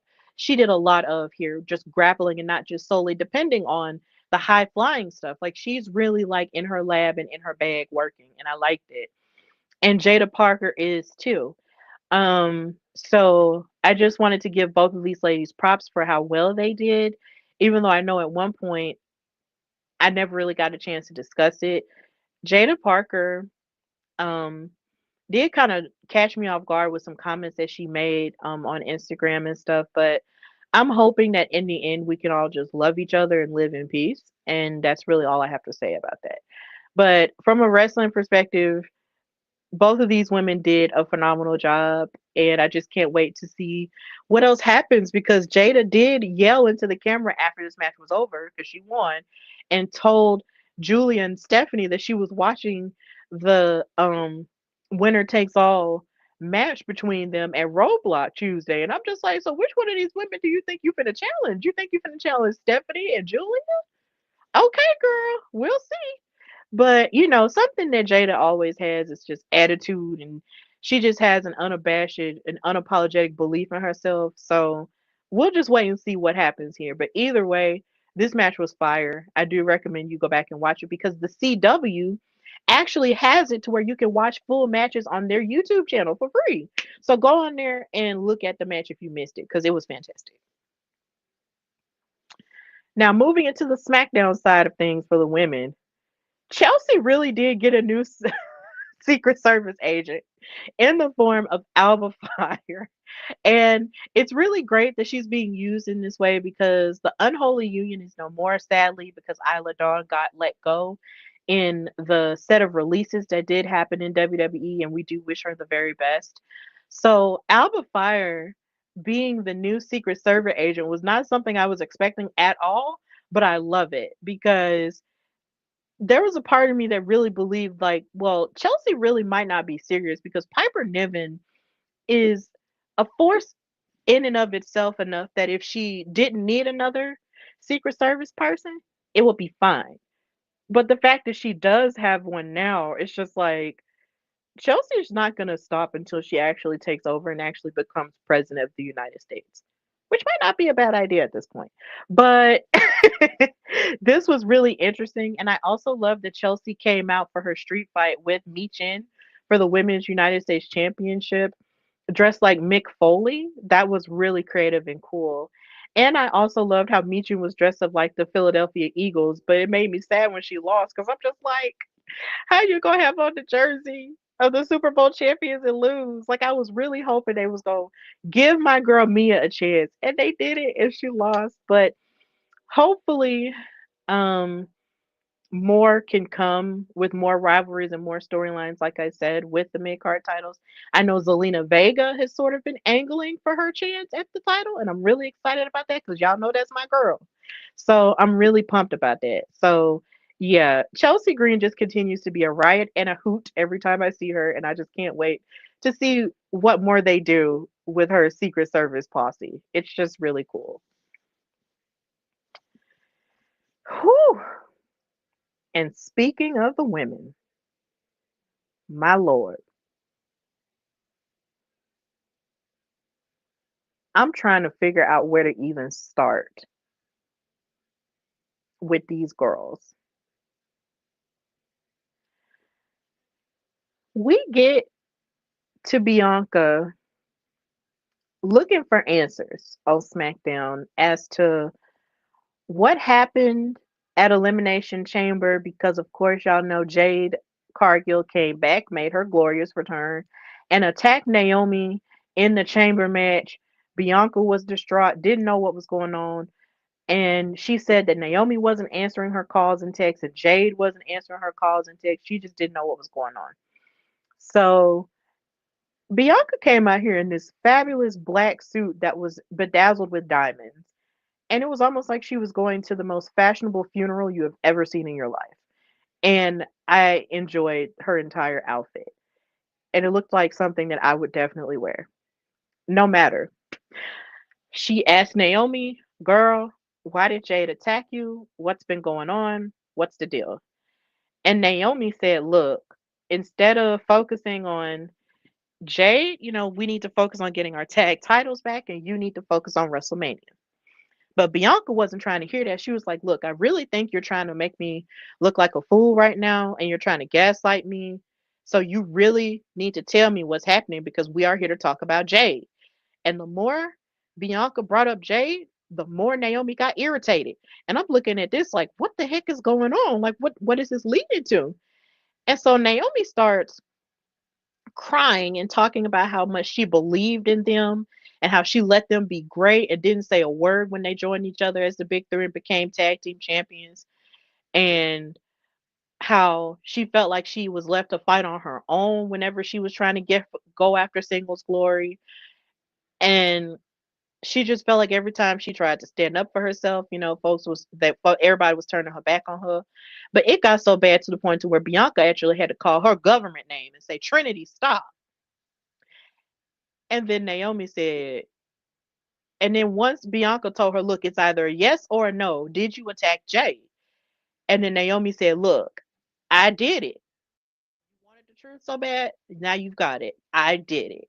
of here, just grappling and not just solely depending on the high flying stuff. Like she's really like in her lab and in her bag working, and I liked it. And Jada Parker is too. So I just wanted to give both of these ladies props for how well they did, even though I know at one point I never really got a chance to discuss it. Jada Parker um did kind of catch me off guard with some comments that she made on Instagram and stuff, but I'm hoping that in the end we can all just love each other and live in peace. And that's really all I have to say about that. But from a wrestling perspective, both of these women did a phenomenal job, and I just can't wait to see what else happens because Jada did yell into the camera after this match was over because she won, and told Julia and Stephanie that she was watching the winner takes all match between them at Roadblock Tuesday. And I'm just like, so which one of these women do you think you finna challenge? You think you finna challenge Stephanie and Julia? Okay, girl, we'll see. But, something that Jada always has is just attitude, and she just has an unabashed and unapologetic belief in herself. So we'll just wait and see what happens here. But either way, this match was fire. I do recommend you go back and watch it because the CW actually has it to where you can watch full matches on their YouTube channel for free. So go on there and look at the match if you missed it because it was fantastic. Now, moving into the SmackDown side of things for the women, Chelsea really did get a new Secret Service agent in the form of Alba Fire. And it's really great that she's being used in this way because the unholy union is no more, sadly, because Isla Dawn got let go in the set of releases that did happen in WWE, and we do wish her the very best. So, Alba Fire being the new Secret Service agent was not something I was expecting at all, but I love it because there was a part of me that really believed like, well, Chelsea really might not be serious because Piper Niven is a force in and of itself enough that if she didn't need another Secret Service person, it would be fine. But the fact that she does have one now, it's just like Chelsea's not going to stop until she actually takes over and actually becomes president of the United States, which might not be a bad idea at this point. But this was really interesting. And I also love that Chelsea came out for her street fight with Michin for the Women's United States Championship, dressed like Mick Foley. That was really creative and cool. And I also loved how Michin was dressed up like the Philadelphia Eagles, but it made me sad when she lost because I'm just like, how you gonna have on the jersey of the Super Bowl champions and lose? Like I was really hoping they was gonna give my girl Mia a chance, and they did it, and she lost. But hopefully, um, more can come with more rivalries and more storylines, like I said, with the mid card titles. I know Zelina Vega has sort of been angling for her chance at the title, and I'm really excited about that because y'all know that's my girl. So I'm really pumped about that. So yeah, Chelsea Green just continues to be a riot and a hoot every time I see her, and I just can't wait to see what more they do with her Secret Service posse. It's just really cool. Whew. And speaking of the women, my lord, I'm trying to figure out where to even start with these girls. We get to Bianca looking for answers on SmackDown as to what happened at Elimination Chamber because, of course, y'all know Jade Cargill came back, made her glorious return, and attacked Naomi in the chamber match. Bianca was distraught, didn't know what was going on. And she said that Naomi wasn't answering her calls and texts, and Jade wasn't answering her calls and texts. She just didn't know what was going on. So Bianca came out here in this fabulous black suit that was bedazzled with diamonds. And it was almost like she was going to the most fashionable funeral you have ever seen in your life. And I enjoyed her entire outfit. And it looked like something that I would definitely wear. No matter. She asked Naomi, girl, why did Jade attack you? What's been going on? What's the deal? And Naomi said, look, instead of focusing on Jade, we need to focus on getting our tag titles back and you need to focus on WrestleMania. But Bianca wasn't trying to hear that. She was like, look, I really think you're trying to make me look like a fool right now and you're trying to gaslight me. So you really need to tell me what's happening because we are here to talk about Jade. And the more Bianca brought up Jade, the more Naomi got irritated. And I'm looking at this like, what the heck is going on? Like, what is this leading to? And so Naomi starts crying and talking about how much she believed in them and how she let them be great and didn't say a word when they joined each other as the big three and became tag team champions. And how she felt like she was left to fight on her own whenever she was trying to go after singles glory. And she just felt like every time she tried to stand up for herself, everybody was turning her back on her. But it got so bad to the point to where Bianca actually had to call her government name and say, Trinity, stop. And then Naomi said, and then once Bianca told her, look, it's either a yes or a no. Did you attack Jade? And then Naomi said, look, I did it. You wanted the truth so bad. Now you've got it. I did it.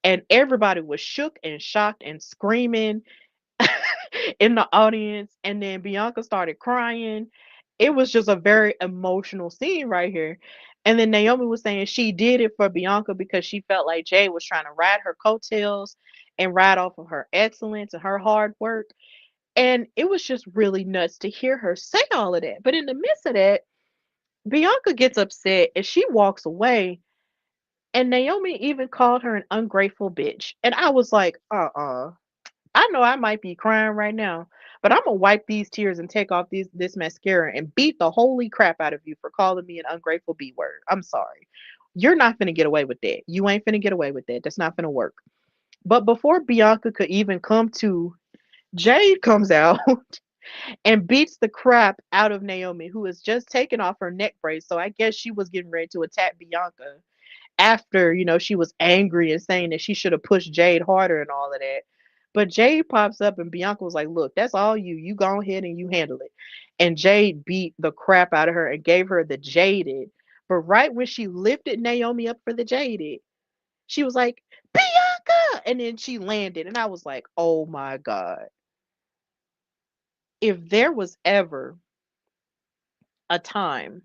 And everybody was shook and shocked and screaming in the audience. And then Bianca started crying. It was just a very emotional scene right here. And then Naomi was saying she did it for Bianca because she felt like Jay was trying to ride her coattails and ride off of her excellence and her hard work. And it was just really nuts to hear her say all of that. But in the midst of that, Bianca gets upset and she walks away. And Naomi even called her an ungrateful bitch. And I was like, I know I might be crying right now, but I'm gonna wipe these tears and take off this mascara and beat the holy crap out of you for calling me an ungrateful B word. I'm sorry. You're not gonna get away with that. You ain't finna get away with that. That's not gonna work. But before Bianca could even come to, Jade comes out and beats the crap out of Naomi, who has just taken off her neck brace. So I guess she was getting ready to attack Bianca after, she was angry and saying that she should have pushed Jade harder and all of that. But Jade pops up and Bianca was like, look, that's all you. You go ahead and you handle it. And Jade beat the crap out of her and gave her the jaded. But right when she lifted Naomi up for the jaded, she was like, Bianca! And then she landed. And I was like, oh my God. If there was ever a time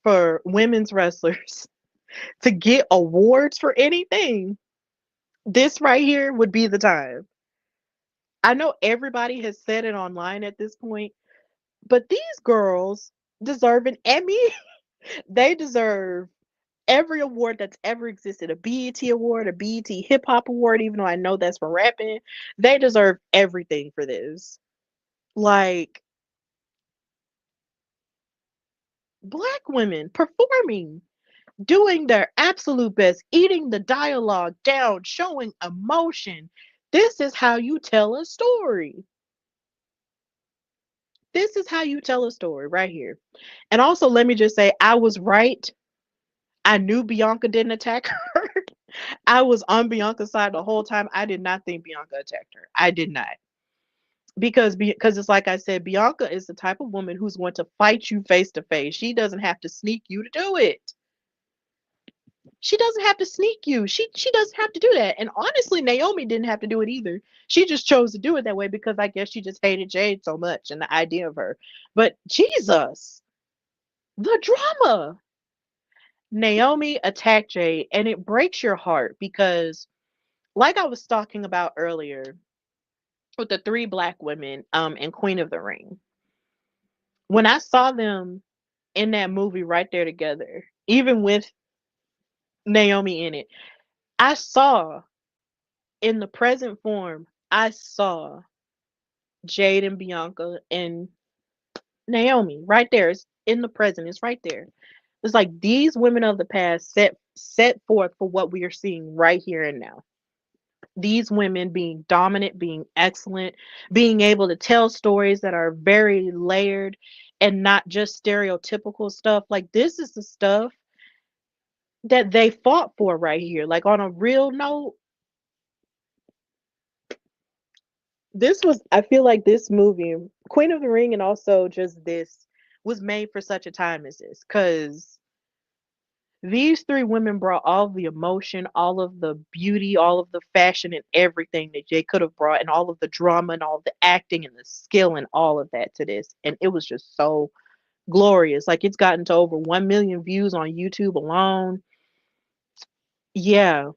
for women's wrestlers to get awards for anything, this right here would be the time. I know everybody has said it online at this point, but these girls deserve an Emmy. They deserve every award that's ever existed, a BET award, a BET hip hop award, even though I know that's for rapping. They deserve everything for this. Like, Black women performing, doing their absolute best, eating the dialogue down, showing emotion. This is how you tell a story. This is how you tell a story right here. And also, let me just say, I was right. I knew Bianca didn't attack her. I was on Bianca's side the whole time. I did not think Bianca attacked her. I did not. Because it's like I said, Bianca is the type of woman who's going to fight you face to face. She doesn't have to sneak you to do it. She doesn't have to sneak you. She doesn't have to do that. And honestly, Naomi didn't have to do it either. She just chose to do it that way because I guess she just hated Jade so much and the idea of her. But Jesus, the drama. Naomi attacked Jade, and it breaks your heart because, like I was talking about earlier with the three black women in Queen of the Ring, when I saw them in that movie right there together, even with Naomi in it, I saw in the present form, I saw Jade and Bianca and Naomi right there. It's in the present. It's right there. It's like these women of the past set forth for what we are seeing right here and now. These women being dominant, being excellent, being able to tell stories that are very layered and not just stereotypical stuff. Like this is the stuff that they fought for right here. Like on a real note, this was I feel like this movie, Queen of the Ring and also just this was made for such a time as this cuz these three women brought all of the emotion, all of the beauty, all of the fashion and everything that they could have brought and all of the drama and all the acting and the skill and all of that to this. And it was just so glorious. Like it's gotten to over 1 million views on YouTube alone. Yeah.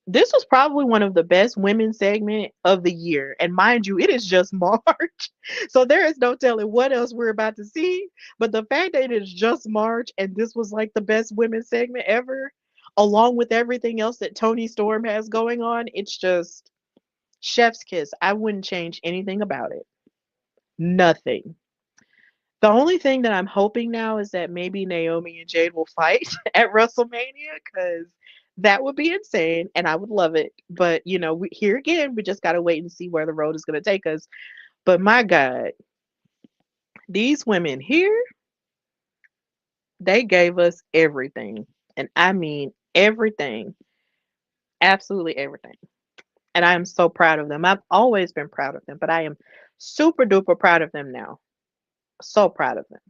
This was probably one of the best women segment of the year. And mind you, it is just March. So there is no telling what else we're about to see. But the fact that it is just March and this was like the best women segment ever, along with everything else that Tony Storm has going on, it's just chef's kiss. I wouldn't change anything about it. Nothing. The only thing that I'm hoping now is that maybe Naomi and Jade will fight at WrestleMania because that would be insane and I would love it. But, here again, we just got to wait and see where the road is going to take us. But my God, these women here, they gave us everything. And I mean everything, absolutely everything. And I am so proud of them. I've always been proud of them, but I am super duper proud of them now. So proud of them.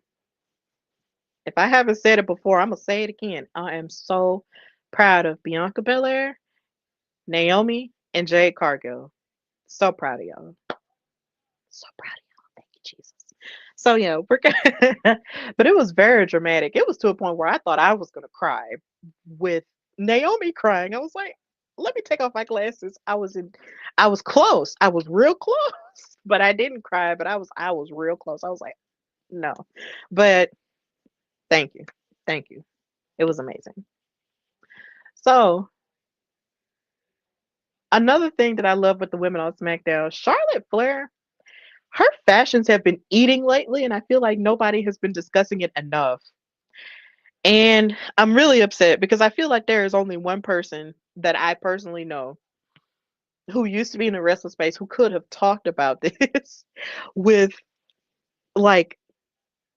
If I haven't said it before, I'm gonna say it again. I am so proud of Bianca Belair, Naomi, and Jade Cargill. So proud of y'all. So proud of y'all. Thank you, Jesus. So yeah, we're gonna but it was very dramatic. It was to a point where I thought I was gonna cry with Naomi crying. I was like, let me take off my glasses. I was close. I was real close, but I didn't cry, but I was real close. I was like, no. But thank you. Thank you. It was amazing. So another thing that I love with the women on SmackDown, Charlotte Flair, her fashions have been eating lately, and I feel like nobody has been discussing it enough. And I'm really upset because I feel like there is only one person that I personally know who used to be in the wrestling space who could have talked about this with like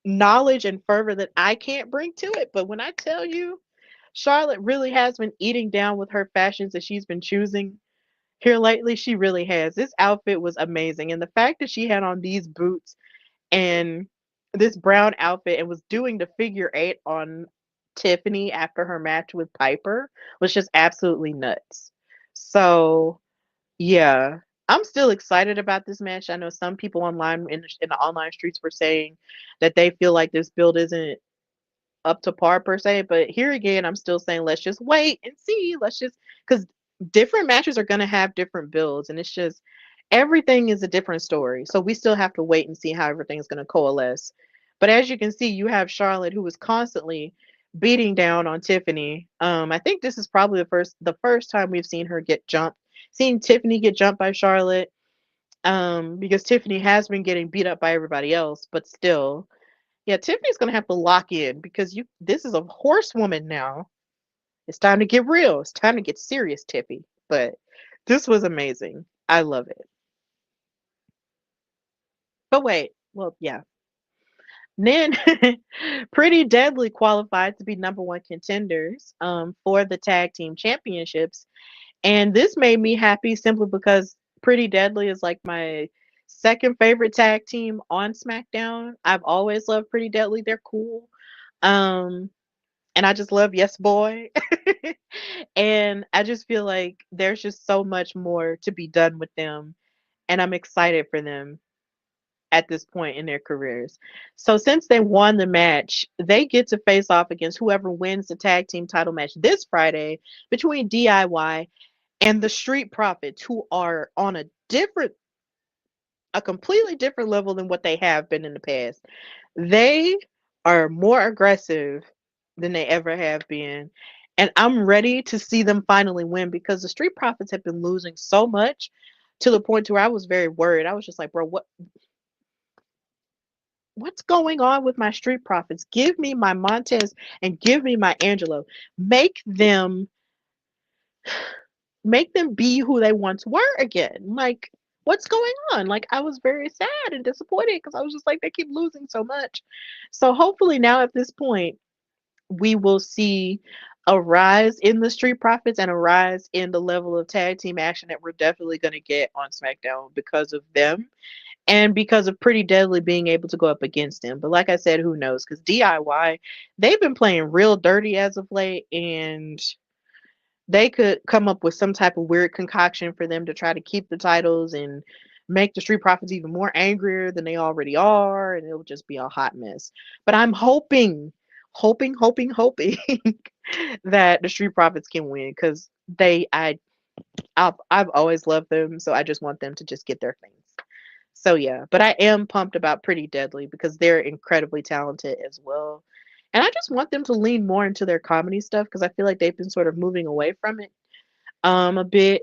knowledge and fervor that I can't bring to it. But when I tell you, Charlotte really has been eating down with her fashions that she's been choosing here lately, she really has. This outfit was amazing. And the fact that she had on these boots and this brown outfit and was doing the figure eight on Tiffany after her match with Piper was just absolutely nuts. So, yeah, I'm still excited about this match. I know some people online in the online streets were saying that they feel like this build isn't up to par per se. But here again, I'm still saying let's just wait and see. Let's just because different matches are gonna have different builds, and it's just everything is a different story. So we still have to wait and see how everything's gonna coalesce. But as you can see, you have Charlotte who is constantly beating down on Tiffany. I think this is probably the first time we've seen her get jumped. Seeing Tiffany get jumped by Charlotte, because Tiffany has been getting beat up by everybody else, but still, Yeah, Tiffany's gonna have to lock in because you this is a horsewoman now. It's time to get real. It's time to get serious, Tiffy. But this was amazing. I love it. But wait, well, yeah. Then Pretty Deadly qualified to be number one contenders for the tag team championships. And this made me happy simply because Pretty Deadly is like my second favorite tag team on SmackDown. I've always loved Pretty Deadly. They're cool. Um, and I just love Yes Boy. And I just feel like there's just so much more to be done with them. And I'm excited for them at this point in their careers. So since they won the match, they get to face off against whoever wins the tag team title match this Friday between DIY and the Street Profits, who are on a completely different level than what they have been in the past. They are more aggressive than they ever have been. And I'm ready to see them finally win because the Street Profits have been losing so much to the point to where I was very worried. I was just like, bro, what's going on with my Street Profits? Give me my Montez and give me my Angelo. Make them make them be who they once were again. Like, what's going on? Like, I was very sad and disappointed because I was just like, they keep losing so much. So hopefully now at this point, we will see a rise in the Street Profits and a rise in the level of tag team action that we're definitely going to get on SmackDown because of them and because of Pretty Deadly being able to go up against them. But like I said, who knows? Because DIY, they've been playing real dirty as of late, and they could come up with some type of weird concoction for them to try to keep the titles and make the Street Profits even more angrier than they already are, and it'll just be a hot mess. But I'm hoping that the Street Profits can win because I've always loved them, so I just want them to just get their things. So yeah, but I am pumped about Pretty Deadly because they're incredibly talented as well. And I just want them to lean more into their comedy stuff because I feel like they've been sort of moving away from it a bit.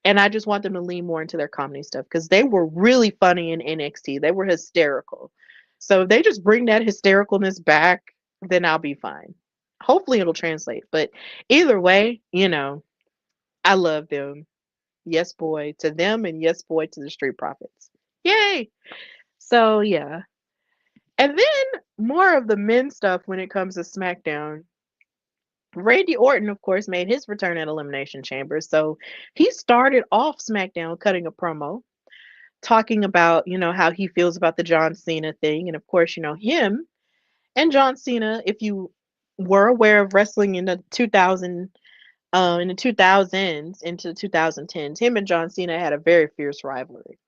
And I just want them to lean more into their comedy stuff because they were really funny in NXT. They were hysterical. So if they just bring that hystericalness back, then I'll be fine. Hopefully it'll translate. But either way, I love them. Yes, boy to them, and yes, boy to the Street Profits. Yay! So yeah. And then more of the men stuff when it comes to SmackDown. Randy Orton, of course, made his return at Elimination Chamber. So he started off SmackDown cutting a promo, talking about, how he feels about the John Cena thing. And of course, him and John Cena, if you were aware of wrestling in the 2000s into the 2010s, him and John Cena had a very fierce rivalry.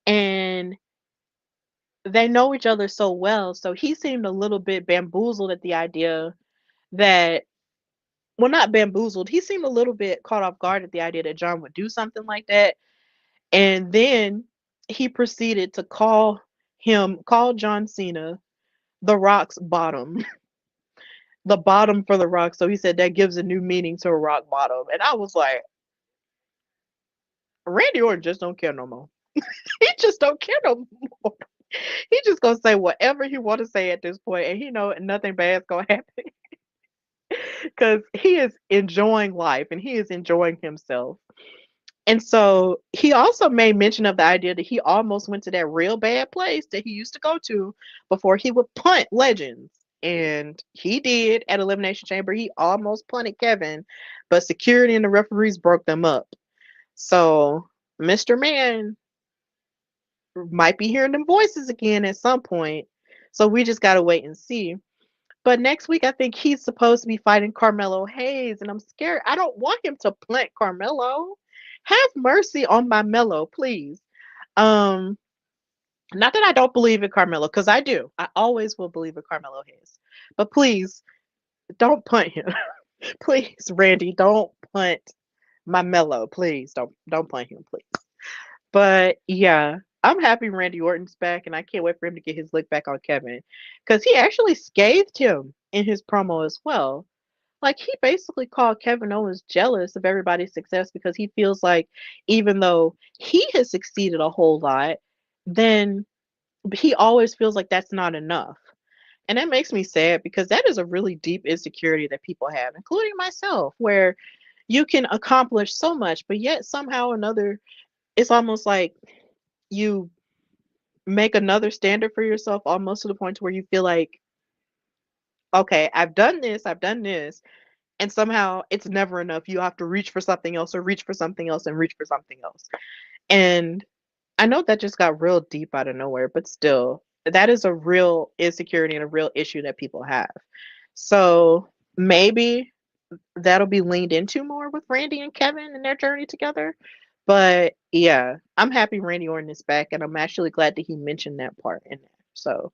And they know each other so well. So he seemed a little bit bamboozled at the idea that, well, not bamboozled. He seemed a little bit caught off guard at the idea that John would do something like that. And then he proceeded to call John Cena the Rock's bottom, the bottom for the Rock. So he said that gives a new meaning to a rock bottom. And I was like, Randy Orton just don't care no more. He just don't care no more. He just gonna say whatever he want to say at this point, and he know nothing bad's gonna happen because he is enjoying life and he is enjoying himself. And so he also made mention of the idea that he almost went to that real bad place that he used to go to before he would punt legends. And he did at Elimination Chamber. He almost punted Kevin, but security and the referees broke them up. So Mr. Man might be hearing them voices again at some point. So we just gotta wait and see. But next week, I think he's supposed to be fighting Carmelo Hayes, and I'm scared. I don't want him to plant Carmelo. Have mercy on my Mello, please. Um, Not that I don't believe in Carmelo, because I do. I always will believe in Carmelo Hayes. But please don't punt him. Please, Randy, don't punt my Mello. Please don't punt him, please. But yeah, I'm happy Randy Orton's back, and I can't wait for him to get his lick back on Kevin, because he actually scathed him in his promo as well. Like, he basically called Kevin Owens jealous of everybody's success because he feels like even though he has succeeded a whole lot, then But he always feels like that's not enough. And that makes me sad because that is a really deep insecurity that people have, including myself, where you can accomplish so much, but yet somehow or another, it's almost like you make another standard for yourself almost to the point to where you feel like, okay, I've done this, and somehow it's never enough. You have to reach for something else or reach for something else and reach for something else. And I know that just got real deep out of nowhere, but still, that is a real insecurity and a real issue that people have. So maybe that'll be leaned into more with Randy and Kevin and their journey together. But yeah, I'm happy Randy Orton is back, and I'm actually glad that he mentioned that part in there. So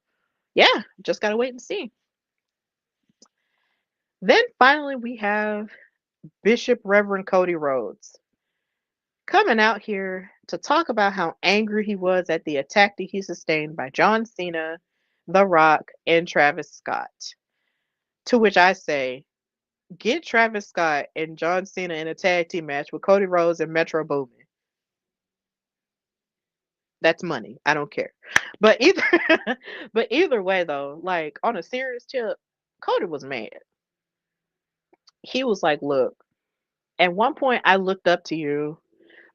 yeah, just gotta wait and see. Then finally, we have Bishop Reverend Cody Rhodes coming out here to talk about how angry he was at the attack that he sustained by John Cena, The Rock, and Travis Scott. To which I say, get Travis Scott and John Cena in a tag team match with Cody Rhodes and Metro Boomin. That's money. I don't care. But either but either way though, like on a serious tip, Cody was mad. He was like, look, at one point I looked up to you.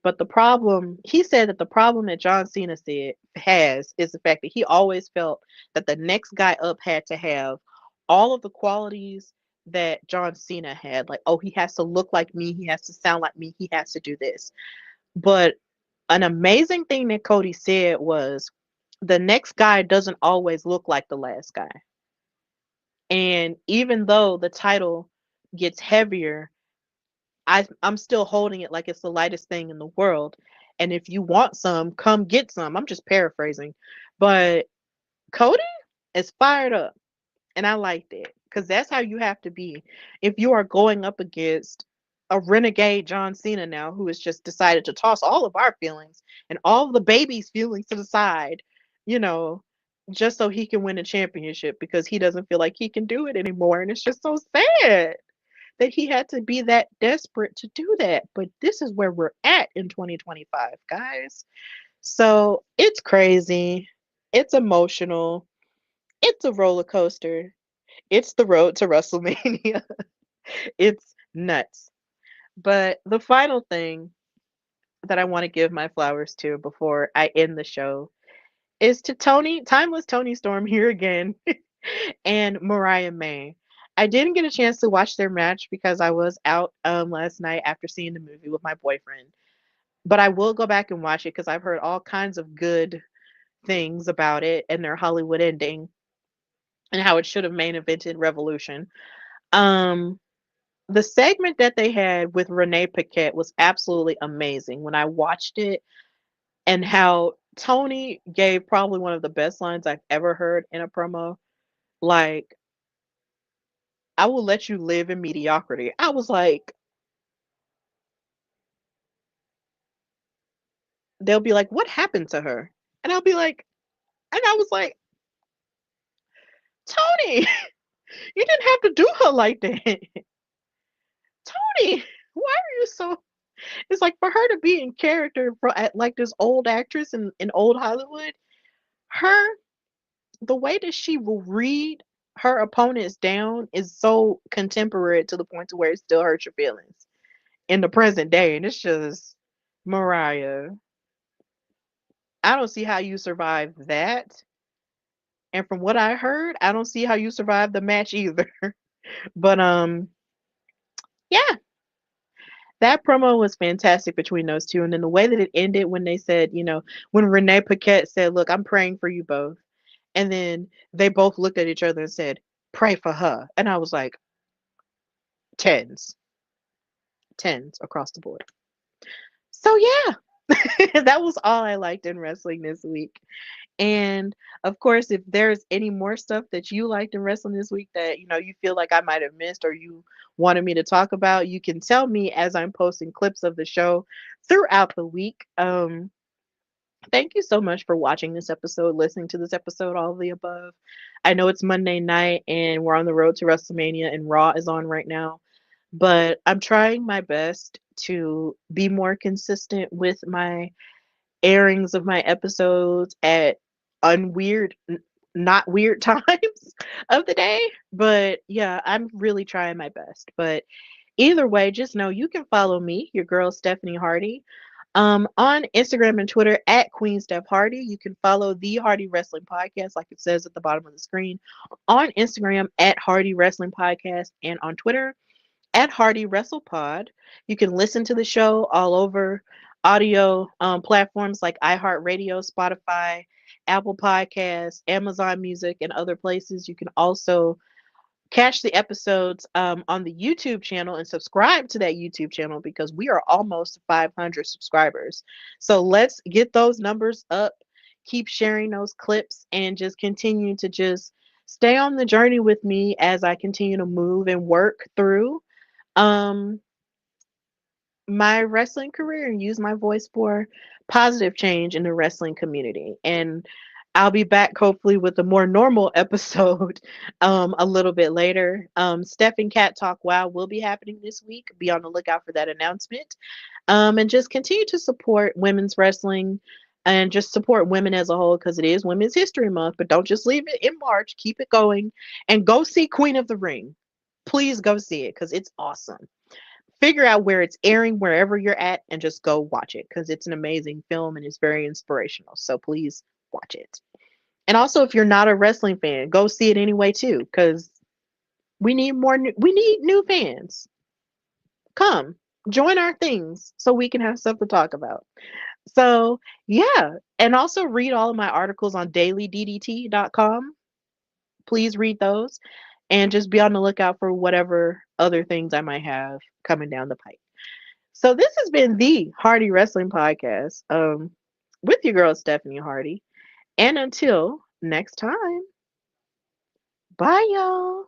But the problem, he said that the problem that John Cena said has is the fact that he always felt that the next guy up had to have all of the qualities that John Cena had. Like, oh, he has to look like me, he has to sound like me, he has to do this. But an amazing thing that Cody said was the next guy doesn't always look like the last guy. And even though the title gets heavier, I'm still holding it like it's the lightest thing in the world. And if you want some, come get some. I'm just paraphrasing. But Cody is fired up. And I liked it. Because that's how you have to be. If you are going up against a renegade John Cena now who has just decided to toss all of our feelings and all of the baby's feelings to the side, you know, just so he can win a championship because he doesn't feel like he can do it anymore. And it's just so sad that he had to be that desperate to do that. But this is where we're at in 2025, guys. So it's crazy. It's emotional. It's a roller coaster. It's the road to WrestleMania. It's nuts. But the final thing that I want to give my flowers to before I end the show is to Tony, timeless Tony Storm here again, and Mariah May. I didn't get a chance to watch their match because I was out last night after seeing the movie with my boyfriend. But I will go back and watch it because I've heard all kinds of good things about it and their Hollywood ending and how it should have main evented Revolution. Um, the segment that they had with Renee Paquette was absolutely amazing when I watched it, and how Tony gave probably one of the best lines I've ever heard in a promo. Like, I will let you live in mediocrity. I was like, they'll be like, what happened to her? And I'll be like, and I was like, Tony, you didn't have to do her like that. Tony, why are you so? It's like for her to be in character for like this old actress in old Hollywood, her the way that she will read her opponents down is so contemporary to the point to where it still hurts your feelings in the present day. And it's just Mariah. I don't see how you survive that. And from what I heard, I don't see how you survive the match either. But yeah, that promo was fantastic between those two. And then the way that it ended when they said, when Renee Paquette said, look, I'm praying for you both. And then they both looked at each other and said, pray for her. And I was like, tens, tens across the board. So yeah, that was all I liked in wrestling this week. And of course, if there's any more stuff that you liked in wrestling this week that you feel like I might have missed or you wanted me to talk about, you can tell me as I'm posting clips of the show throughout the week. Thank you so much for watching this episode, listening to this episode, all of the above. I know it's Monday night and we're on the road to WrestleMania and Raw is on right now, but I'm trying my best to be more consistent with my airings of my episodes at unweird, not weird times of the day. But yeah, I'm really trying my best. But either way, just know you can follow me, your girl Stephanie Hardy, on Instagram and Twitter at Queen Steph Hardy. You can follow the Hardy Wrestling Podcast, like it says at the bottom of the screen, on Instagram at Hardy Wrestling Podcast and on Twitter at Hardy WrestlePod. You can listen to the show all over audio platforms like iHeartRadio, Spotify, Apple Podcasts, Amazon Music, and other places. You can also catch the episodes on the YouTube channel and subscribe to that YouTube channel because we are almost 500 subscribers. So let's get those numbers up, keep sharing those clips, and just continue to just stay on the journey with me as I continue to move and work through um my wrestling career and use my voice for positive change in the wrestling community. And I'll be back hopefully with a more normal episode a little bit later. Steph and Cat Talk Wow will be happening this week. Be on the lookout for that announcement. And just continue to support women's wrestling and just support women as a whole because it is Women's History Month. But don't just leave it in March. Keep it going and go see Queen of the Ring. Please go see it because it's awesome. Figure out where it's airing wherever you're at and just go watch it because it's an amazing film and it's very inspirational. So please watch it. And also, if you're not a wrestling fan, go see it anyway too because we need new fans. Come join our things so we can have stuff to talk about. So yeah, and also read all of my articles on dailyddt.com. Please read those and just be on the lookout for whatever other things I might have coming down the pipe. So this has been the Hardy Wrestling Podcast with your girl Stephanie Hardy. And until next time, bye y'all.